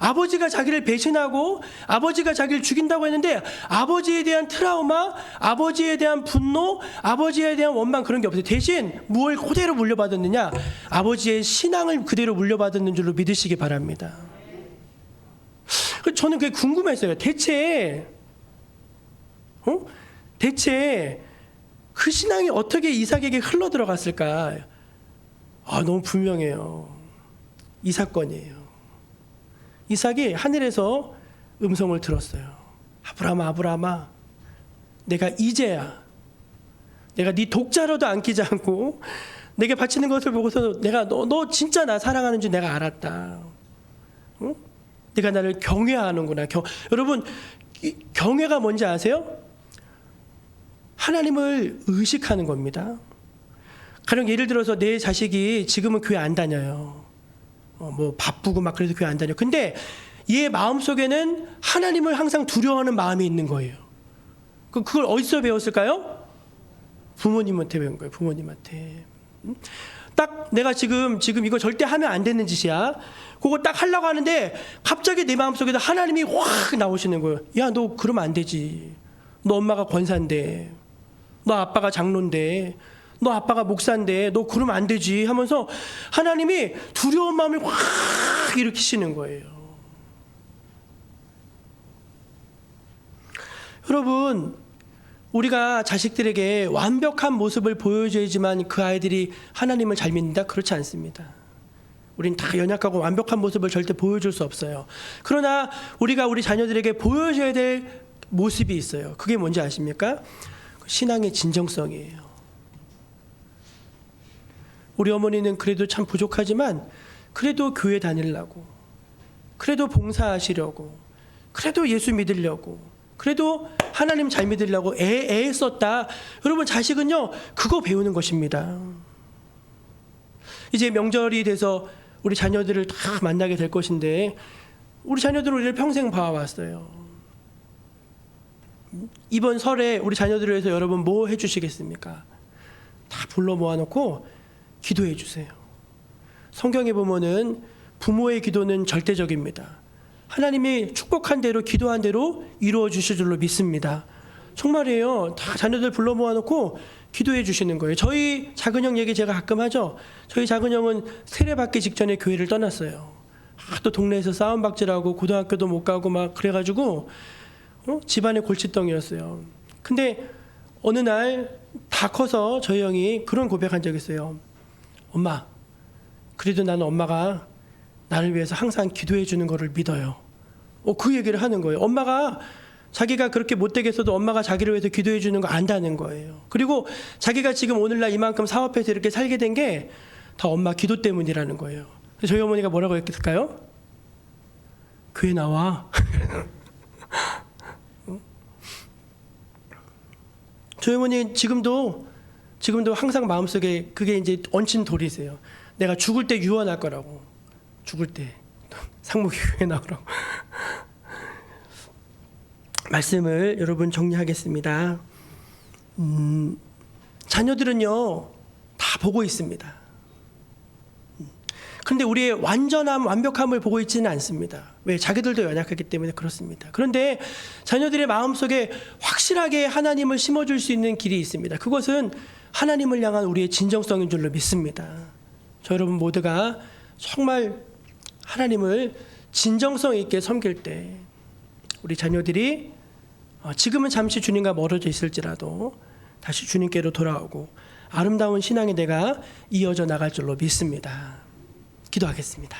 아버지가 자기를 배신하고 아버지가 자기를 죽인다고 했는데 아버지에 대한 트라우마, 아버지에 대한 분노, 아버지에 대한 원망 그런 게 없어요. 대신 무엇을 그대로 물려받았느냐? 아버지의 신앙을 그대로 물려받았는 줄로 믿으시기 바랍니다. 저는 그게 궁금했어요. 대체 그 신앙이 어떻게 이삭에게 흘러 들어갔을까? 너무 분명해요. 이 사건이에요. 이삭이 하늘에서 음성을 들었어요. 아브라함아, 아브라함아, 내가 이제야 내가 네 독자로도 안기지 않고 내게 바치는 것을 보고서 내가 너 진짜 나 사랑하는 줄 내가 알았다. 응? 네가 나를 경외하는구나. 여러분, 경외가 뭔지 아세요? 하나님을 의식하는 겁니다. 가령 예를 들어서 내 자식이 지금은 교회 안 다녀요. 뭐 바쁘고 막 그래서 교회 안 다녀. 근데 얘 마음속에는 하나님을 항상 두려워하는 마음이 있는 거예요. 그걸 어디서 배웠을까요? 부모님한테 배운 거예요. 부모님한테. 딱 내가 지금 이거 절대 하면 안 되는 짓이야. 그거 딱 하려고 하는데 갑자기 내 마음속에서 하나님이 확 나오시는 거예요. 야, 너 그러면 안 되지. 너 엄마가 권사인데, 너 아빠가 장로인데, 너 아빠가 목사인데 너 그러면 안 되지 하면서 하나님이 두려운 마음을 확 일으키시는 거예요. 여러분, 우리가 자식들에게 완벽한 모습을 보여줘야지만 그 아이들이 하나님을 잘 믿는다? 그렇지 않습니다. 우린 다 연약하고 완벽한 모습을 절대 보여줄 수 없어요. 그러나 우리가 우리 자녀들에게 보여줘야 될 모습이 있어요. 그게 뭔지 아십니까? 신앙의 진정성이에요. 우리 어머니는 그래도 참 부족하지만 그래도 교회 다니려고, 그래도 봉사하시려고, 그래도 예수 믿으려고, 그래도 하나님 잘 믿으려고 애 썼다. 여러분, 자식은요 그거 배우는 것입니다. 이제 명절이 돼서 우리 자녀들을 다 만나게 될 것인데 우리 자녀들은 우리를 평생 봐왔어요. 이번 설에 우리 자녀들을 위해서 여러분 뭐 해주시겠습니까? 다 불러 모아놓고 기도해 주세요. 성경에 보면은 부모의 기도는 절대적입니다. 하나님이 축복한 대로 기도한 대로 이루어 주실 줄로 믿습니다. 정말이에요. 다 자녀들 불러 모아놓고 기도해 주시는 거예요. 저희 작은 형 얘기 제가 가끔 하죠. 저희 작은 형은 세례받기 직전에 교회를 떠났어요. 또 동네에서 싸움박질하고 고등학교도 못 가고 막 그래가지고 집안의 골칫덩이였어요. 근데 어느 날 다 커서 저희 형이 그런 고백한 적이 있어요. 엄마, 그래도 나는 엄마가 나를 위해서 항상 기도해 주는 거를 믿어요. 그 얘기를 하는 거예요. 엄마가 자기가 그렇게 못되겠어도 엄마가 자기를 위해서 기도해 주는 거 안다는 거예요. 그리고 자기가 지금 오늘날 이만큼 사업해서 이렇게 살게 된 게 다 엄마 기도 때문이라는 거예요. 그래서 저희 어머니가 뭐라고 했을까요? 교회 나와. 저희 어머니 지금도 항상 마음속에 그게 이제 얹힌 돌이세요. 내가 죽을 때 유언할 거라고. 죽을 때 상무교회 나오라고. 말씀을 여러분 정리하겠습니다. 자녀들은요 다 보고 있습니다. 그런데 우리의 완벽함을 보고 있지는 않습니다. 왜? 자기들도 연약하기 때문에 그렇습니다. 그런데 자녀들의 마음속에 확실하게 하나님을 심어줄 수 있는 길이 있습니다. 그것은 하나님을 향한 우리의 진정성인 줄로 믿습니다. 저 여러분 모두가 정말 하나님을 진정성 있게 섬길 때 우리 자녀들이 지금은 잠시 주님과 멀어져 있을지라도 다시 주님께로 돌아오고 아름다운 신앙의 대가 이어져 나갈 줄로 믿습니다. 기도하겠습니다.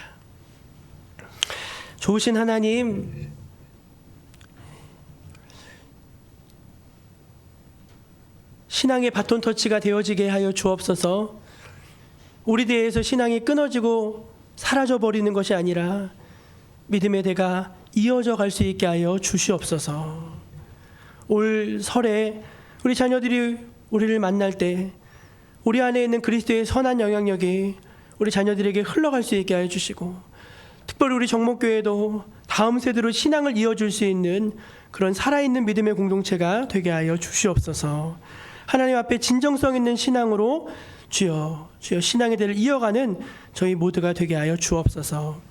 좋으신 하나님, 신앙의 바톤 터치가 되어지게 하여 주옵소서. 우리 대에서 신앙이 끊어지고 사라져버리는 것이 아니라 믿음의 대가 이어져 갈 수 있게 하여 주시옵소서. 올 설에 우리 자녀들이 우리를 만날 때 우리 안에 있는 그리스도의 선한 영향력이 우리 자녀들에게 흘러갈 수 있게 하여 주시고, 특별히 우리 정목교회도 다음 세대로 신앙을 이어줄 수 있는 그런 살아있는 믿음의 공동체가 되게 하여 주시옵소서. 하나님 앞에 진정성 있는 신앙으로 주여 신앙의 대를 이어가는 저희 모두가 되게 하여 주옵소서.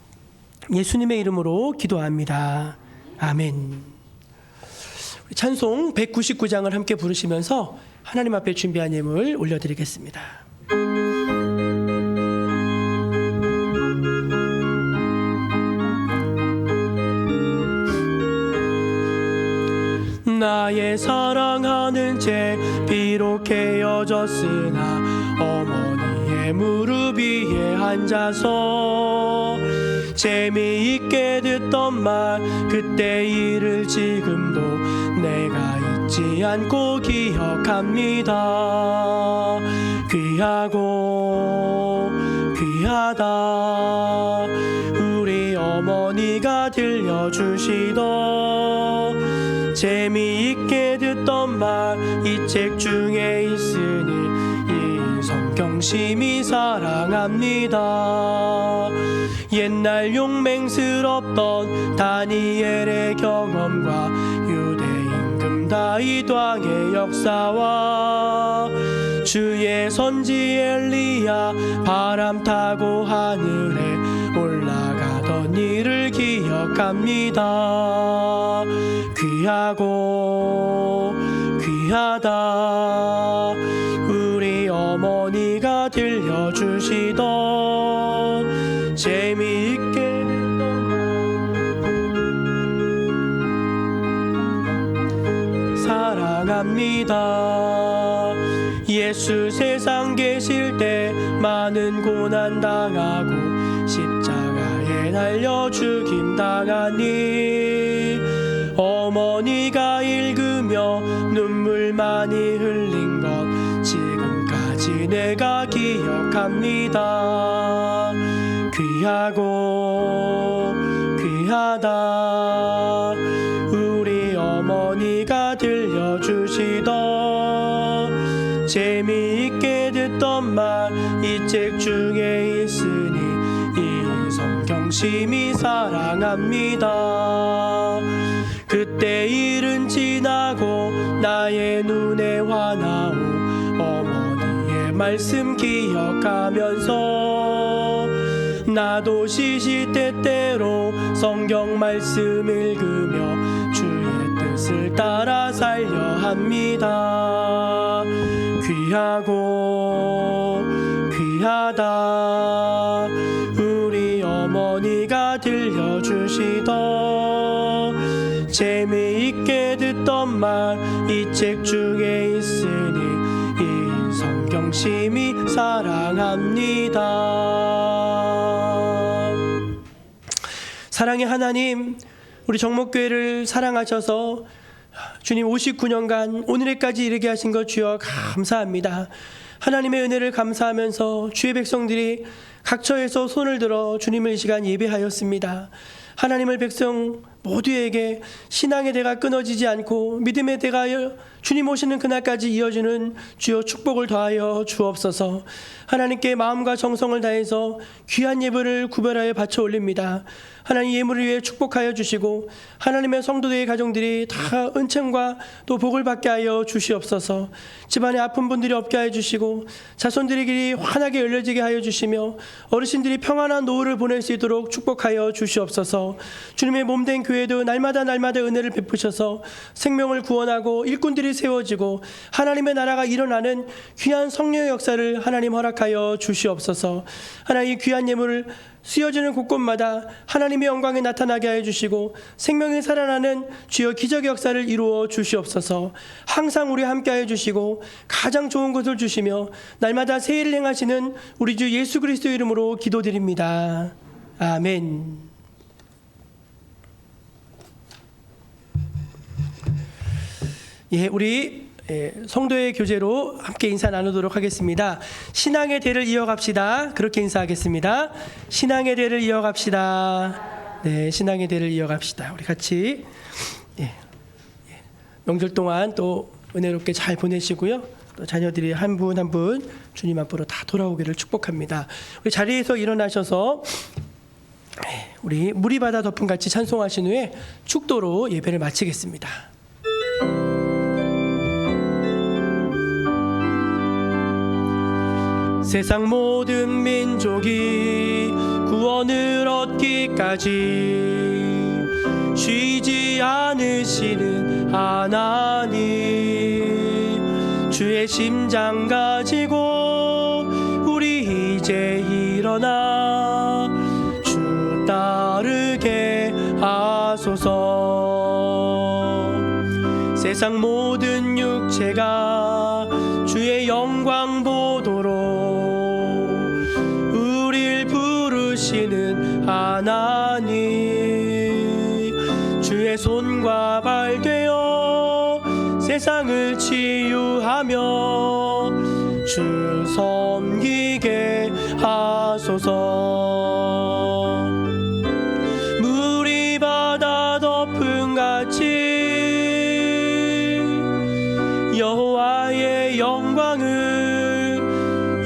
예수님의 이름으로 기도합니다. 아멘. 찬송 199장을 함께 부르시면서 하나님 앞에 준비한 예물 올려드리겠습니다. 나의 사랑하는 제 비록 헤어졌으나 어머니의 무릎 위에 앉아서 재미있게 듣던 말 그때 일을 지금도 내가 잊지 않고 기억합니다. 귀하고 귀하다 우리 어머니가 들려주시던 재미있게 듣던 말 이 책 중에 있으니 이 성경 심히 사랑합니다. 옛날 용맹스럽던 다니엘의 경험과 유대 임금 다윗 왕의 역사와 주의 선지 엘리야 바람 타고 하늘에 올라가던 일을 기억합니다. 귀하고 귀하다 우리 어머니가 들려주시던 재미있게 듣던 사랑합니다. 예수 세상 계실 때 많은 고난 당하고 십자가에 달려 죽임 당하니 어머니가 읽으며 눈물 많이 흘린 것 지금까지 내가 기억합니다. 귀하고 귀하다 우리 어머니가 들려주시던 재미있게 듣던 말 이 책 중에 있으니 이 성경 심히 사랑합니다. 그때 일은 지나고 나의 눈에 환하오 어머니의 말씀 기억하면서 나도 시시때때로 성경 말씀 읽으며 주의 뜻을 따라 살려 합니다. 귀하고 귀하다 우리 어머니가 들려주시던 재미있게 듣던 말 이 책 중에 있으니 이 성경 심히 사랑합니다. 사랑의 하나님, 우리 정목교회를 사랑하셔서 주님 59년간 오늘까지 이르게 하신 것 주여 감사합니다. 하나님의 은혜를 감사하면서 주의 백성들이 각처에서 손을 들어 주님을 이 시간 예배하였습니다. 하나님의 백성 모두에게 신앙의 대가 끊어지지 않고 믿음의 대가 주님 오시는 그날까지 이어지는 주여 축복을 더하여 주옵소서. 하나님께 마음과 정성을 다해서 귀한 예물을 구별하여 바쳐 올립니다. 하나님 예물을 위해 축복하여 주시고 하나님의 성도들의 가정들이 다 은총과 또 복을 받게 하여 주시옵소서. 집안에 아픈 분들이 없게 하여 주시고 자손들의 길이 환하게 열려지게 하여 주시며 어르신들이 평안한 노후를 보낼 수 있도록 축복하여 주시옵소서. 주님의 몸된 교회도 날마다 은혜를 베푸셔서 생명을 구원하고 일꾼들이 세워지고 하나님의 나라가 일어나는 귀한 성령의 역사를 하나님 허락하여 주시옵소서. 하나님 이 귀한 예물을 쓰여지는 곳곳마다 하나님의 영광이 나타나게 하여 주시고 생명이 살아나는 주여 기적의 역사를 이루어 주시옵소서. 항상 우리 함께 하여 주시고 가장 좋은 것을 주시며 날마다 새 일을 행하시는 우리 주 예수 그리스도 이름으로 기도드립니다. 아멘. 우리 성도의 교제로 함께 인사 나누도록 하겠습니다. 신앙의 대를 이어갑시다. 그렇게 인사하겠습니다. 신앙의 대를 이어갑시다. 네, 신앙의 대를 이어갑시다. 우리 같이 명절 동안 또 은혜롭게 잘 보내시고요. 또 자녀들이 한 분 한 분 주님 앞으로 다 돌아오기를 축복합니다. 우리 자리에서 일어나셔서 우리 물이 바다 덮음 같이 찬송하신 후에 축도로 예배를 마치겠습니다. 세상 모든 민족이 구원을 얻기까지 쉬지 않으시는 하나님, 주의 심장 가지고 우리 이제 일어나 주 따르게 하소서. 세상 모든 육체가 주의 영광 보도록 우릴 부르시는 하나님, 주의 손과 발 되어 세상을 치유하며 주 섬기게 하소서. 물이 바다 덮음같이 여호와의 영광을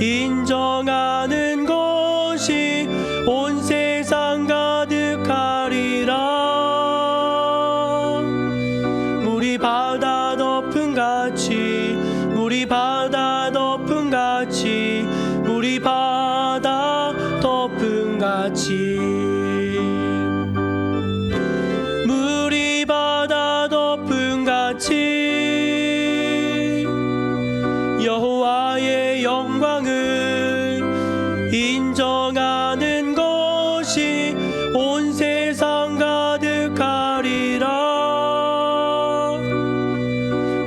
인정하는 것이 온 세상 가득하리라. 물이 바다 덮음같이, 물이 바다 덮음같이, 물이 바다 덮음같이, 물이 바다 덮음같이 여호와의 영광을 인정하는 것이 온 세상 가득하리라.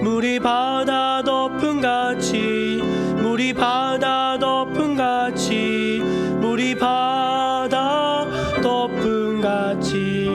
물이 바다 덮음같이, 물이 바다 덮음같이, 물이 바다 덮음같이.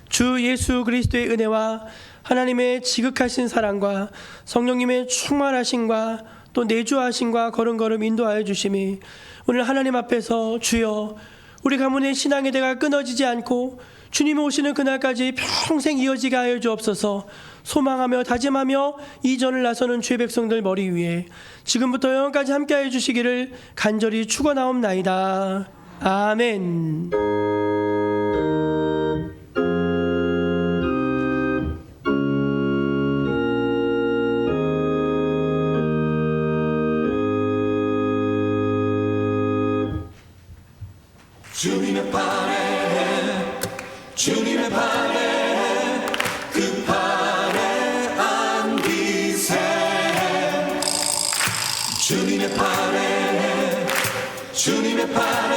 주 예수 그리스도의 은혜와 하나님의 지극하신 사랑과 성령님의 충만하심과 또 내주하심과 걸음걸음 인도하여 주심이 오늘 하나님 앞에서 주여 우리 가문의 신앙의 대가 끊어지지 않고 주님이 오시는 그날까지 평생 이어지게 하여 주옵소서. 소망하며 다짐하며 이전을 나서는 주의 백성들 머리 위에 지금부터 영원까지 함께하여 주시기를 간절히 축원하옵나이다. 아멘. 주님의 팔에, 주님의 팔에, 그 팔에 안기세. 주님의 팔에, 주님의 팔에